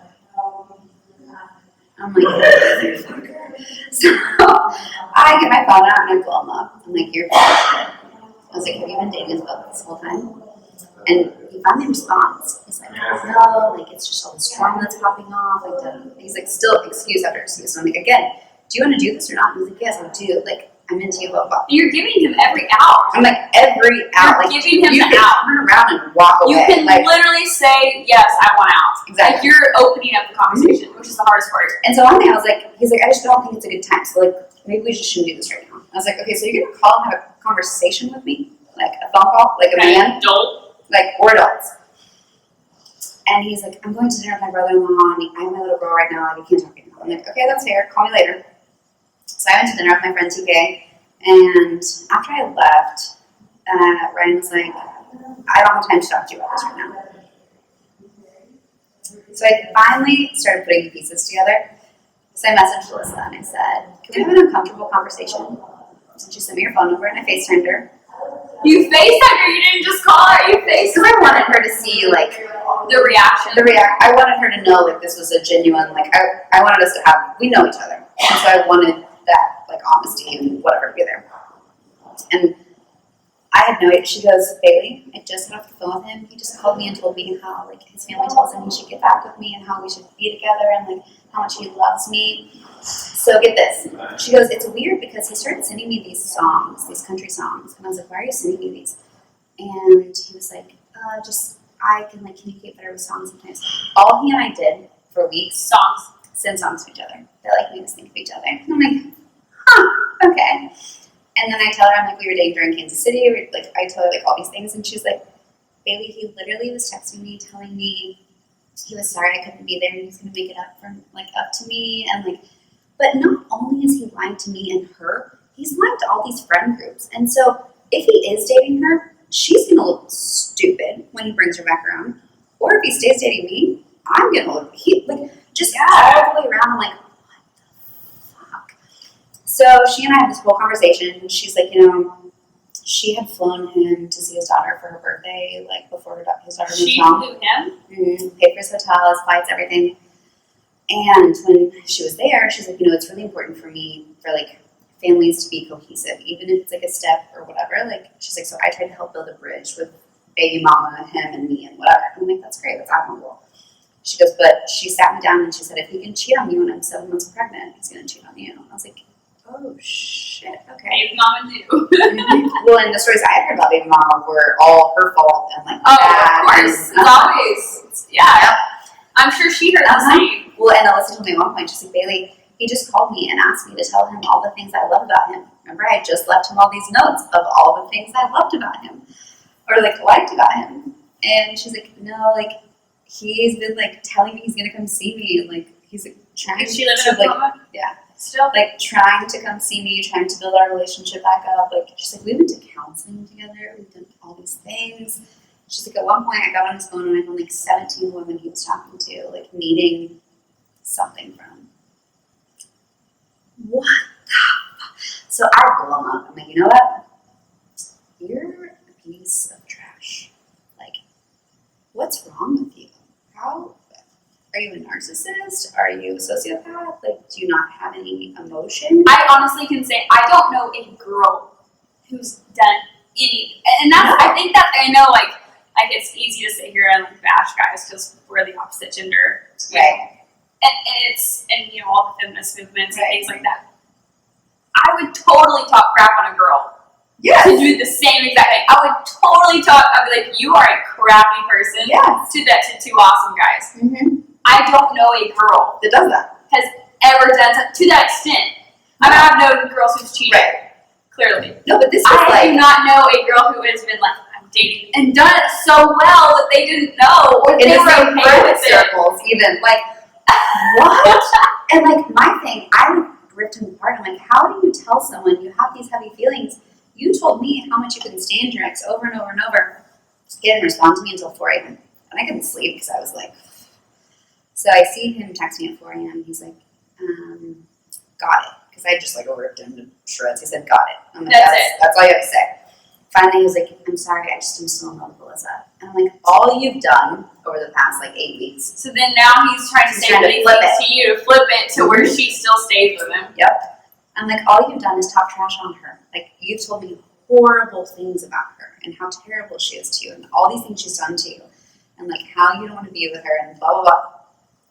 I'm like, motherfucker. So I get my phone out and I blow him up. I'm like, you're bullshit. I was like, have you been dating us both this whole time? And he finally responds. He's like, no, like, it's just all this drama that's popping off. Like, he's like, still excuse after excuse. So I'm like, again, do you want to do this or not? He's like, yes, I do. Like, I'm into you, blah, blah. You're giving him every out. I'm like, every out. You're like, giving him you the can out. turn around and walk away. You can like, literally say, yes, I want out. Exactly. Like, you're opening up the conversation, which is the hardest part. And so one day I was like, he's like, I just don't think it's a good time. So like, maybe we just shouldn't do this right now. I was like, okay, so you're gonna call and have a conversation with me, like a phone call, like a man, Adult. like, or adults. And he's like, I'm going to dinner with my brother-in-law, and I have my little girl right now, like, I can't talk right now. I'm like, okay, that's fair. Call me later. So I went to dinner with my friend TK, and after I left, Ryan was like, I don't have time to talk to you about this right now. So I finally started putting the pieces together. So I messaged Alyssa and I said, can we have an uncomfortable conversation? And she sent me her phone number and I FaceTimed her. You FaceTimed her, you didn't just call her, you FaceTimed Because I wanted her to see, like, the reaction. I wanted her to know, like, this was a genuine, like, I wanted us to have, we know each other. And so I wanted that, like, honesty and whatever to be there. And I had no idea. She goes, Bailey, I just got off the phone with him. He just called me and told me how, like, his family tells him he should get back with me and how we should be together and, like, how much he loves me. So get this. She goes, it's weird because he started sending me these songs, these country songs. And I was like, why are you sending me these? And he was like, I can, like, communicate better with songs sometimes. All he and I did for weeks, send songs to each other. They, like, made us think of each other. And I'm like, huh, okay. And then I tell her, I'm like, we were dating during Kansas City. Like, I tell her, like, all these things. And she's like, Bailey, he literally was texting me, telling me he was sorry I couldn't be there and he's going to make it up to me. And, like, but not only is he lying to me and her, he's lying to all these friend groups. And so if he is dating her, she's going to look stupid when he brings her back around. Or if he stays dating me, I'm going to look, all the way around. I'm like, so she and I had this whole conversation. She's like, she had flown him to see his daughter for her birthday, like before his daughter moved home. She flew him? Paid for his hotel, his flights, everything. And when she was there, she's like, it's really important for me for like families to be cohesive, even if it's like a step or whatever. Like, she's like, so I tried to help build a bridge with baby mama, him and me and whatever. And I'm like, that's great, that's admirable. She goes, but she sat me down and she said, if he can cheat on you when I'm 7 months pregnant, he's going to cheat on you. I was like, oh, shit, okay. Baby mama knew. Well, and the stories I had heard about baby mama were all her fault and like, of course. It's always, yeah. I'm sure she heard the same. Well, and Alyssa told me at one point, she's like, Bailey, he just called me and asked me to tell him all the things I love about him. Remember, I just left him all these notes of all the things I loved about him or like liked about him. And she's like, no, like, he's been like telling me he's going to come see me and like, he's like trying Is she living to in like, Oklahoma? Yeah. Still? Like, trying to come see me, trying to build our relationship back up. Like, she's like, we went to counseling together. We've done all these things. She's like, at one point, I got on his phone and I found like 17 women he was talking to, like, needing something from. What the fuck? So I blow him up. I'm like, you know what? You're a piece of trash. Like, what's wrong with you? How? Are you a narcissist? Are you a sociopath? Like, do you not have any emotion? I honestly can say I don't know a girl who's done any, and that's I think that I know like it's easy to sit here and like bash guys because we're the opposite gender. Right. and you know, all the feminist movements and things like that. I would totally talk crap on a girl. Yes. To do the same exact thing. I would totally talk. I'd be like, you are a crappy person. Yes. To that to two awesome guys. Mm-hmm. I don't know a girl That does that. has ever done to that extent. I mean, I've known girls who've cheated. Right. Clearly. No, but this was I like do not know a girl who has been like, I'm dating and done it so well that they didn't know or in they the were same okay friend with it. circles, even like what? And like my thing, I ripped him apart. I'm like, how do you tell someone you have these heavy feelings? You told me how much you couldn't stand your ex over and over and over. He didn't respond to me until 4 a.m. And I couldn't sleep because I was like, so I see him text me at 4 a.m. He's like, got it. Because I just like ripped him to shreds. He said, got it. I'm like, that's all you have to say. Finally, he was like, I'm sorry, I just am still in love with Alyssa. And I'm like, all you've done over the past like 8 weeks. So then now he's trying to say what he thinks to you to flip it to where she still stays with him. Yep. I'm like, all you've done is talk trash on her. Like, you've told me horrible things about her and how terrible she is to you and all these things she's done to you and like how you don't want to be with her and blah, blah, blah.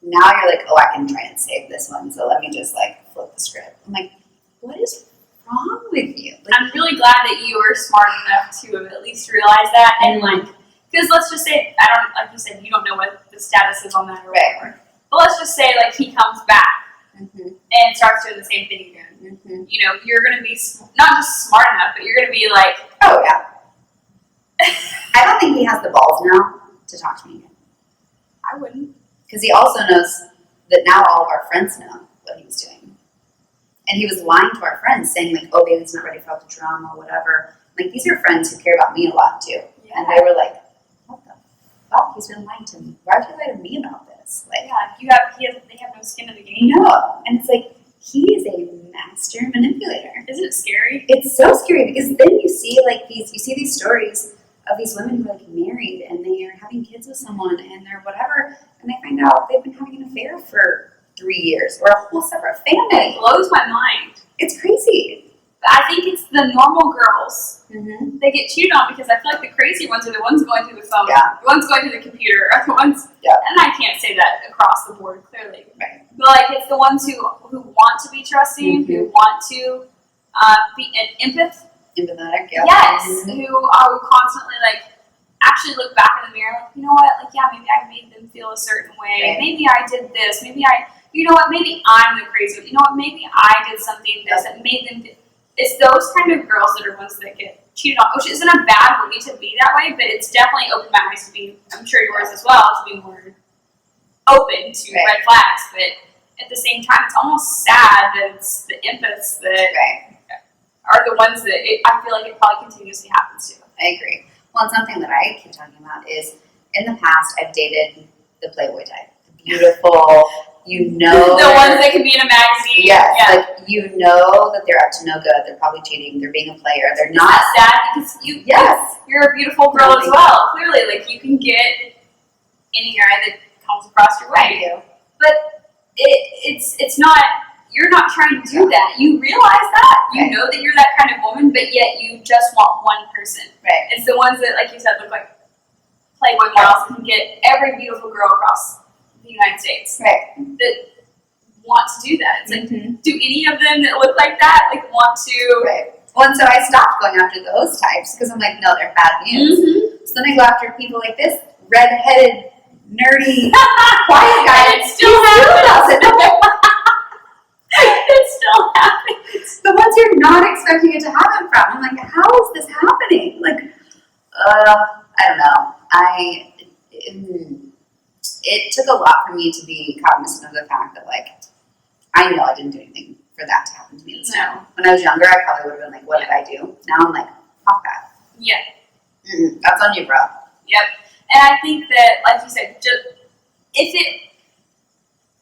Now you're like, oh, I can try and save this one, so let me just like flip the script. I'm like, what is wrong with you? Like, I'm really glad that you were smart enough to at least realize that and like, because let's just say, I don't, like you said, you don't know what the status is on that or whatever. But let's just say like he comes back and starts doing the same thing again. You know, you're going to be not just smart enough, but you're going to be like, oh yeah. I don't think he has the balls now to talk to me again. I wouldn't. Because he also knows that now all of our friends know what he was doing. And he was lying to our friends, saying like, oh, Bailey's not ready for all the drama, whatever. Like, these are friends who care about me a lot too. Yeah. And they were like, what the fuck? He's been lying to me. Why would you lie to me about this? Like, They have no skin in the game. no. And it's like, he is a master manipulator. Isn't it scary? It's so scary because then you see these stories of these women who are like married and they are having kids with someone and they're whatever, and they find out they've been having an affair for 3 years or a whole separate family. It blows my mind. It's crazy. But I think it's the normal girls Mm-hmm. they get cheated on because I feel like the crazy ones are the ones going through the phone, Yeah. the ones going through the computer, are the ones. Yeah. And I can't say that across the board clearly. Right. But like it's the ones who want to be trusting, who want to be an Empathetic. Yeah. yes, who are constantly like actually look back in the mirror, like, you know what, like yeah, maybe I made them feel a certain way. Right. Maybe I did this. Maybe you know what, maybe I'm the crazy one. You know what, maybe I did something that made them. It's those kind of girls that are ones that get cheated on, which isn't a bad way to be that way, but it's definitely opened my eyes to be, I'm sure yours as well, to be more open to red flags. But at the same time, it's almost sad that it's the empaths that are the ones that I feel like it probably continuously happens to. I agree. Well, and something that I keep talking about is in the past I've dated the Playboy type, the beautiful. You know, the ones that can be in a magazine. Yes, like you know that they're up to no good. They're probably cheating. They're being a player. They're not. It's sad because you're a beautiful girl as well. Clearly, like you can get any guy that comes across your way. But it's not. You're not trying to do that. You realize that. You know that you're that kind of woman, but yet you just want one person. Right. It's the ones that, like you said, look like Playboy models and can get every beautiful girl across the United States that want to do that. It's like, do any of them that look like that want to? Right. Well, and so I stopped going after those types because I'm like, no, they're bad news. So then I go after people like this red-headed, nerdy, quiet guy. And it still happens. It still happens. The ones you're not expecting it to happen from. I'm like, how is this happening? Like, I don't know. It took a lot for me to be cognizant of the fact that, like, I know I didn't do anything for that to happen to me. No. When I was younger, I probably would have been like, what did I do? Now I'm like, fuck that. Yeah. That's on you, bro. Yep. And I think that, like you said,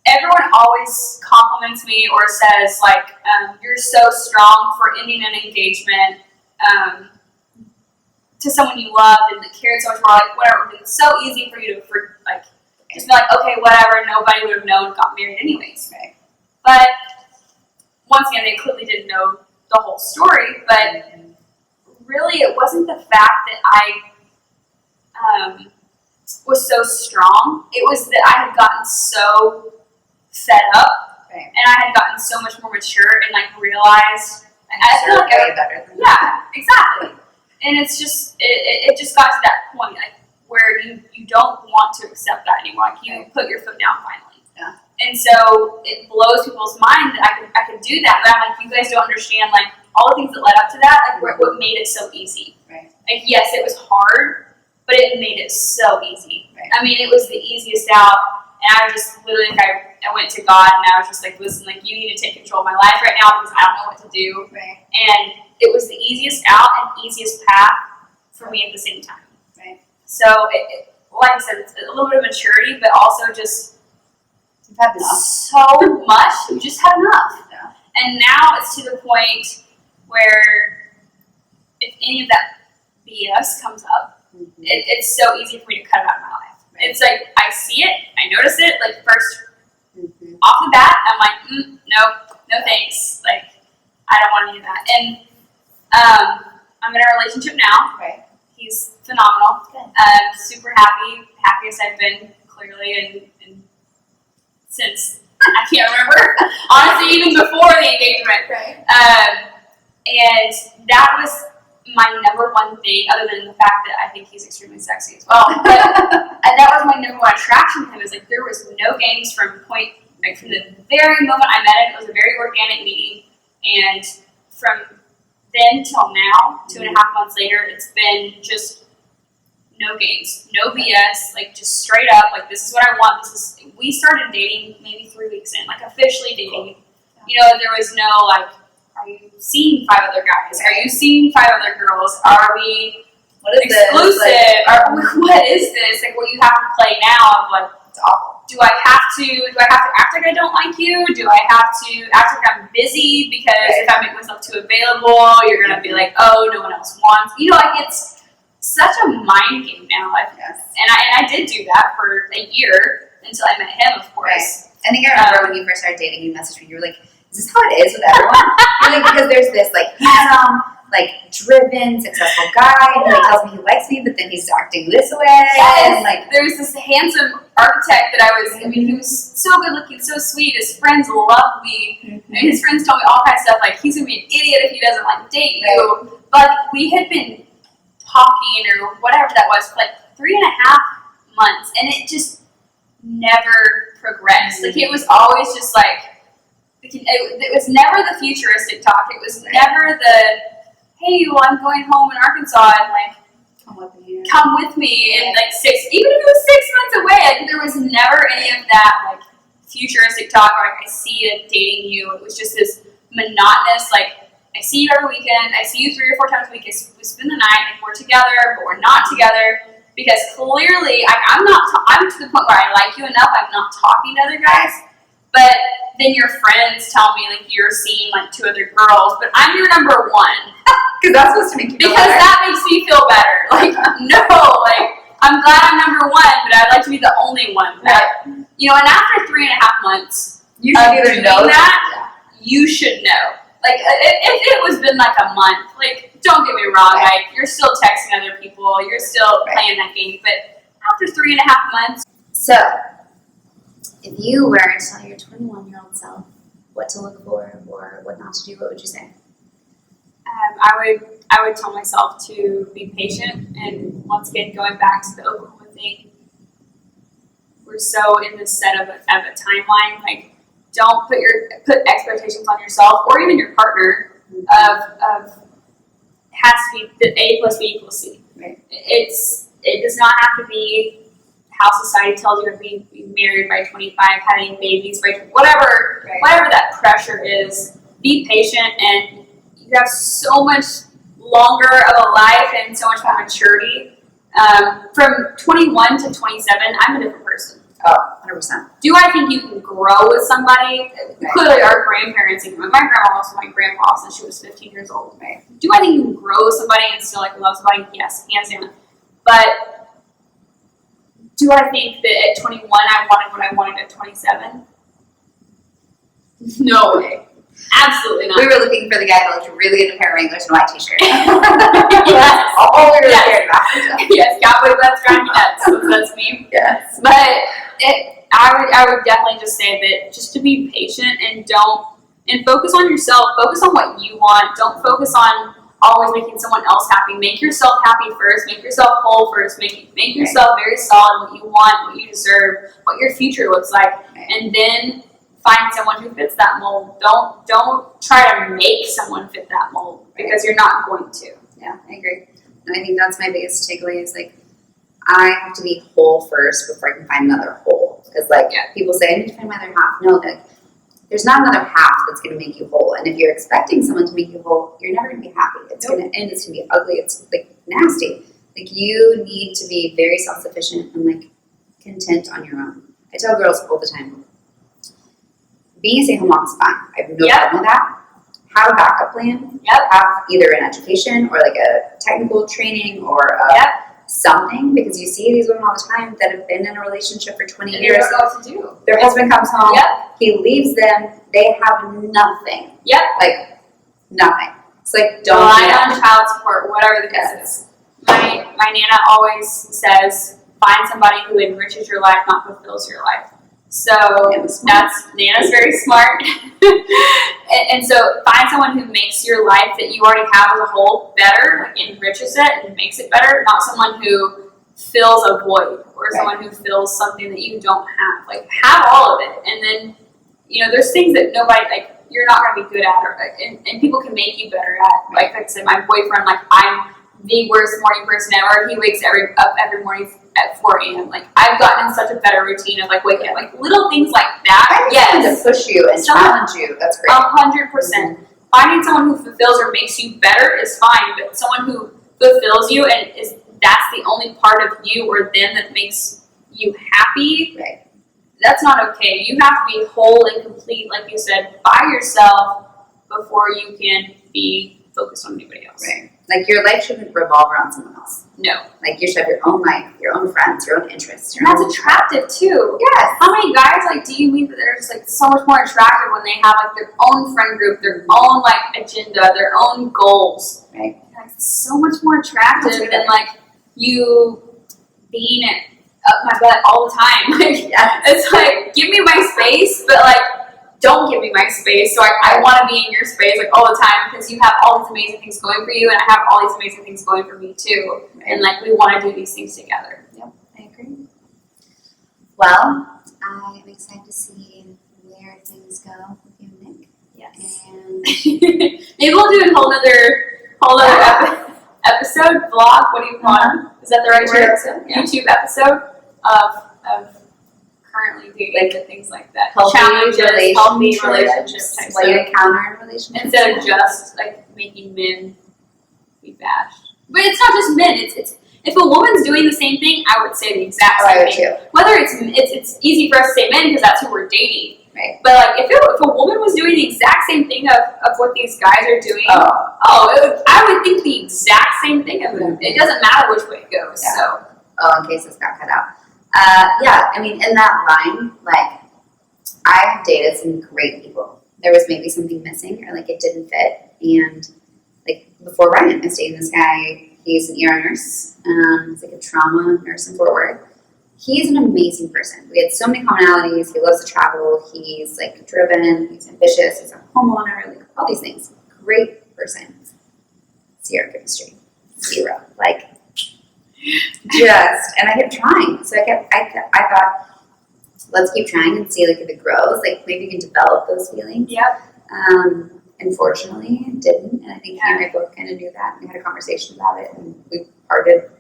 everyone always compliments me or says, like, you're so strong for ending an engagement to someone you loved and that cared so much more, like, whatever. It's so easy for you to, just be like, okay, whatever, nobody would have known, got married anyways. Right. But, once again, they clearly didn't know the whole story, but really it wasn't the fact that I was so strong. It was that I had gotten so fed up, Right. and I had gotten so much more mature and like realized. I feel like way better than yeah, exactly. And it's just it just got to that point like where you don't want to accept that anymore. Like you put your foot down finally. Yeah. And so it blows people's mind that I could do that. But I'm like, you guys don't understand like all the things that led up to that, like what made it so easy. Right. Like yes, it was hard, but it made it so easy. Right. I mean, it was the easiest out. And I just literally, like, I went to God and I was just like, listen, like, you need to take control of my life right now because I don't know what to do. Right. And it was the easiest out and easiest path for me at the same time. Right. So, like I said, it's a little bit of maturity, but also just You've had enough. so much. You just had enough. Yeah. And now it's to the point where if any of that BS comes up, Mm-hmm. it's so easy for me to cut it out of my life. It's like, I see it, I notice it, like first, Mm-hmm. off the bat, I'm like, no thanks. Like, I don't want any of that. And I'm in a relationship now. Right. He's phenomenal. Good. Super happy, happiest I've been, clearly, and since, I can't remember, honestly, even before the engagement. Right. And that was my number one thing, other than the fact that I think he's extremely sexy as well. But that was my number one attraction to him. Is like there was no games from the very moment I met him. It was a very organic meeting, and from then till now, 2.5 months later, it's been just no games, no BS, like just straight up. Like this is what I want. We started dating maybe 3 weeks in, like officially dating. You know, there was no like, are you seeing 5 other guys? Are you seeing 5 other girls? Are we What is exclusive? this? Like, What is this? Like what you have to play now of like, it's awful. do I have to act like I don't like you? Do I have to act like I'm busy because if I make myself too available, you're gonna be like, oh, no one else wants. You know, like it's such a mind game now. Yes. And I did do that for a year until I met him, of course. Right. I think I remember when you first started dating, you messaged me, you were like, is this how it is with everyone? You're like, because there's this like handsome, like driven, successful guy who like tells me he likes me, but then he's acting this way. Yes. And like There was this handsome architect that I mean, he was so good looking, so sweet. His friends loved me. Mm-hmm. And his friends told me all kinds of stuff, like, he's going to be an idiot if he doesn't, like, date you. But we had been talking or whatever that was for, like, 3.5 months. And it just never progressed. Like, it was always just, like, it was never the futuristic talk. It was never the, hey, well, I'm going home in Arkansas and, like, come with me in like 6, even if it was 6 months away, like there was never any of that like futuristic talk or like I see it dating you. It was just this monotonous, like I see you every weekend, I see you 3 or 4 times a week, we spend the night, like we're together, but we're not together because clearly I'm to the point where I like you enough, I'm not talking to other guys, but then your friends tell me like you're seeing like 2 other girls, but I'm your number 1. because that's supposed to make you feel Because better. that makes me feel better. Like, no, like, I'm glad I'm number 1, but I'd like to be the only one. That, you know, and after 3.5 months You of should either doing know that, you should know. Like, if it was been like a month, like, don't get me wrong, like, you're still texting other people, you're still playing that game, but after 3.5 months. So, if you were to tell your 21-year-old self what to look for or what not to do, what would you say? I would tell myself to be patient, and once again, going back to the Oklahoma thing, we're so in this set of a timeline. Like, don't put expectations on yourself or even your partner of has to be the A plus B equals C. Right. It does not have to be how society tells you to be married by 25, having babies by whatever that pressure is. Be patient, and you have so much longer of a life and so much more maturity. From 21 to 27, I'm a different person. Oh, 100%. Do I think you can grow with somebody? Clearly, our grandparents, even my grandma lost my grandpa since she was 15 years old. Right? Do I think you can grow with somebody and still like love somebody? Yes, hands down. But do I think that at 21 I wanted what I wanted at 27? No way. Absolutely not. We were looking for the guy that looked really good in a pair of Wranglers and a white t-shirt. Yes. All we were Yes. scared about. Yes, cowboy butts driving me nuts. That's me. Yes. But I would definitely just say that just to be patient and focus on yourself. Focus on what you want. Don't focus on always making someone else happy. Make yourself happy first. Make yourself whole first. Make yourself very solid. What you want, what you deserve, what your future looks like, and then find someone who fits that mold. Don't try to make someone fit that mold because you're not going to. Yeah, I agree. And I think that's my biggest takeaway is like, I have to be whole first before I can find another whole. Because like people say, I need to find my other half. No, like there's not another half that's going to make you whole. And if you're expecting someone to make you whole, you're never going to be happy. It's going to end. It's going to be ugly. It's like nasty. Like you need to be very self-sufficient and like content on your own. I tell girls all the time, being a stay-at-home mom is fine. I have no problem with that. Have a backup plan. Have either an education or like a technical training or something, because you see these women all the time that have been in a relationship for 20 years. They don't know what to do. Their husband comes home. He leaves them. They have nothing. Like nothing. It's like don't rely on child support, whatever the case is. My Nana always says, find somebody who enriches your life, not fulfills your life. So Nana's very smart. and so find someone who makes your life that you already have as a whole better, like enriches it and makes it better, not someone who fills a void or someone who fills something that you don't have. Like have all of it. And then, there's things that nobody, like you're not going to be good at and people can make you better at. Like I said, my boyfriend, like I'm the worst morning person ever. He wakes up every morning at 4 a.m. Like I've gotten in such a better routine of like waking up, like little things like that. To push you and challenge you. That's great. 100%. Finding someone who fulfills or makes you better is fine, but someone who fulfills you and that's the only part of you or them that makes you happy. That's not okay. You have to be whole and complete, like you said, by yourself before you can be focused on anybody else. Like your life shouldn't revolve around someone else. No. Like you should have your own life, your own friends, your own interests. And that's attractive too. Yes. How many guys like do you meet that they're just like so much more attractive when they have like their own friend group, their own like agenda, their own goals? Right. Like so much more attractive than like you being up my butt all the time. Like it's like give me my space, but like don't give me my space. So I want to be in your space like all the time because you have all these amazing things going for you and I have all these amazing things going for me too. And like we want to do these things together. Yep, I agree. Well, I am excited to see where things go with you and Nick. Yes. And maybe we'll do a whole other episode, vlog, what do you want? Is that the right word? YouTube episode of currently dating and things like that. Healthy relationships type like stuff. encounter in relationships. Instead of just like making men be bashed. But it's not just men, it's if a woman's doing the same thing, I would say the exact same thing. Too. Whether it's easy for us to say men because that's who we're dating. Right. But like if a woman was doing the exact same thing of what these guys are doing, I would think the exact same thing of them. It doesn't matter which way it goes. Yeah. So in case this got cut out. I mean, in that line, like, I've dated some great people. There was maybe something missing or, like, it didn't fit. And, like, before Ryan, I was dating this guy. He's an ER nurse. He's, like, a trauma nurse in Fort Worth. He's an amazing person. We had so many commonalities. He loves to travel. He's, like, driven. He's ambitious. He's a homeowner. Like, all these things. Great person. Zero chemistry. Zero. Like, and I kept trying. So I thought, let's keep trying and see like if it grows. Like maybe you can develop those feelings. Yep. Unfortunately, it didn't, and I think he and I both kind of knew that. We had a conversation about it, and we parted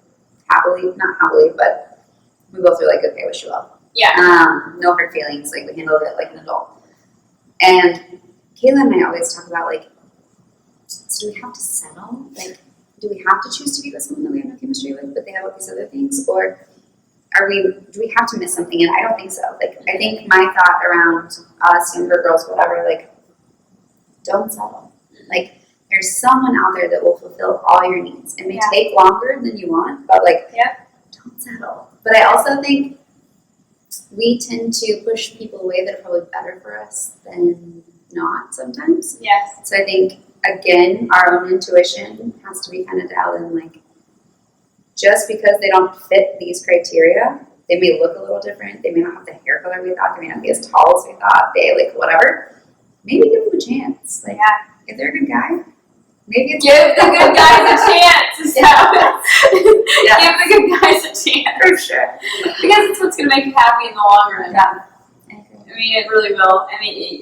not happily, but we both were like, okay, wish you well. Yeah. No hard feelings. Like we handled it like an adult. And Kayla and I always talk about like, so do we have to settle? Like, do we have to choose to be with someone that we have no chemistry with, but they have all these other things, or do we have to miss something? And I don't think so. Like, I think my thought around us, younger girls, whatever, like, don't settle. Like, there's someone out there that will fulfill all your needs. It may take longer than you want, but like, don't settle. But I also think we tend to push people away that are probably better for us than not sometimes. Yes. So I think, again, our own intuition has to be kind of dialed in, like, just because they don't fit these criteria They may look a little different. They may not have the hair color we thought. They may not be as tall as we thought. They like whatever. Maybe give them a chance. Like, if they're a good guy, maybe it's Give the good guys a chance. Is that Yeah. Give the good guys a chance. for sure. Because it's what's going to make you happy in the long run. Yeah. I mean, it really will. I mean,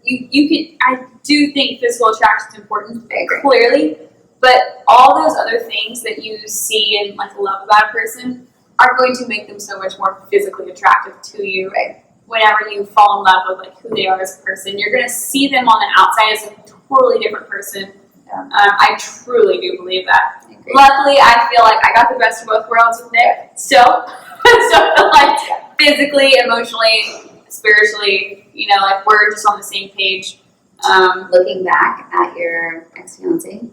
you can. I do think physical attraction is important, I agree. clearly, but all those other things that you see and like love about a person are going to make them so much more physically attractive to you. Right. Whenever you fall in love with like who they are as a person, you're going to see them on the outside as a totally different person. Yeah. I truly do believe that. I agree. Luckily, I feel like I got the best of both worlds with Nick. So I feel like physically, emotionally, spiritually, you know, like we're just on the same page. Looking back at your ex-fiance,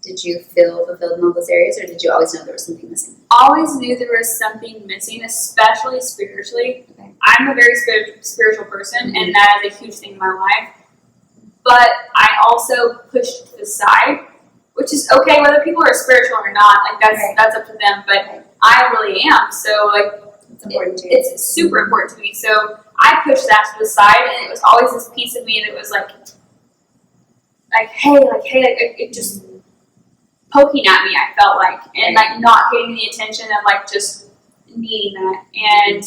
did you feel fulfilled in all those areas, or did you always know there was something missing? Always knew there was something missing, especially spiritually. Okay. I'm a very spiritual person, and that is a huge thing in my life. But I also pushed to the side, which is okay whether people are spiritual or not. Like that's up to them. But I really am. So like It's important to you. it's super important to me. So I pushed that to the side, and it was always this piece of me that was like hey, it just poking at me. I felt like, and like not getting the attention of like just needing that, and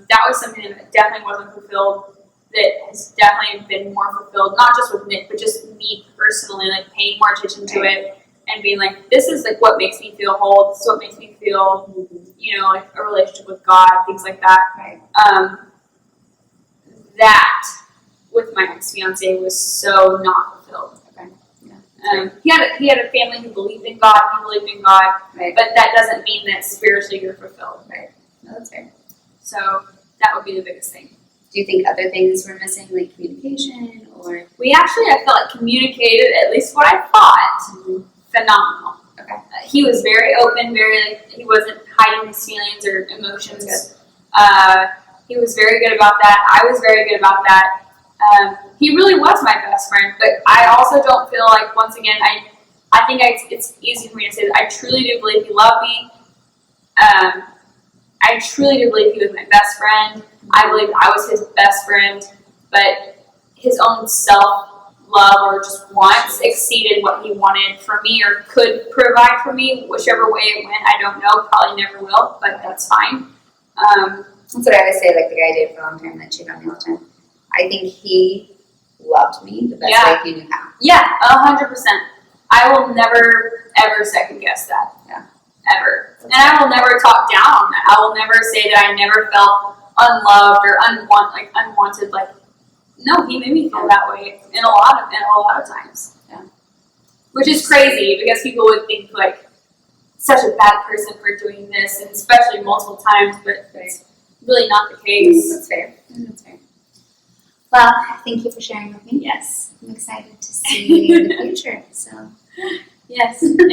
that was something that definitely wasn't fulfilled. That has definitely been more fulfilled, not just with Nick, but just me personally, like paying more attention to it and being like, this is like what makes me feel whole. This is what makes me feel, you know, like a relationship with God, things like that. Right. That with my ex-fiance was so not fulfilled. Okay. Yeah. He had a family who believed in God. He believed in God, Right. but that doesn't mean that spiritually you're fulfilled. Right. No, that's fair. So that would be the biggest thing. Do you think other things were missing, like communication, or? We actually, I felt like communicated, at least what I thought, phenomenal. Okay. He was very open, he wasn't hiding his feelings or emotions. He was very good about that. I was very good about that. He really was my best friend, but I also don't feel like, once again, I think it's easy for me to say that I truly do believe he loved me. I truly do believe he was my best friend. I believe I was his best friend, but his own self-love or just wants exceeded what he wanted for me or could provide for me, whichever way it went. I don't know, probably never will, but that's fine. That's what I always say, like the guy I dated for a long time that cheated on me all the time. I think he loved me the best way he knew how. Yeah, 100%. I will never, ever second guess that. Yeah. Ever. And I will never talk down on that. I will never say that I never felt unloved or unwanted. Like, no, he made me feel that way in a lot of times. Yeah. Which is crazy because people would think like such a bad person for doing this, and especially multiple times, but it's really not the case. That's fair. That's fair. Well, thank you for sharing with me. Yes. I'm excited to see the future. So. Yes. And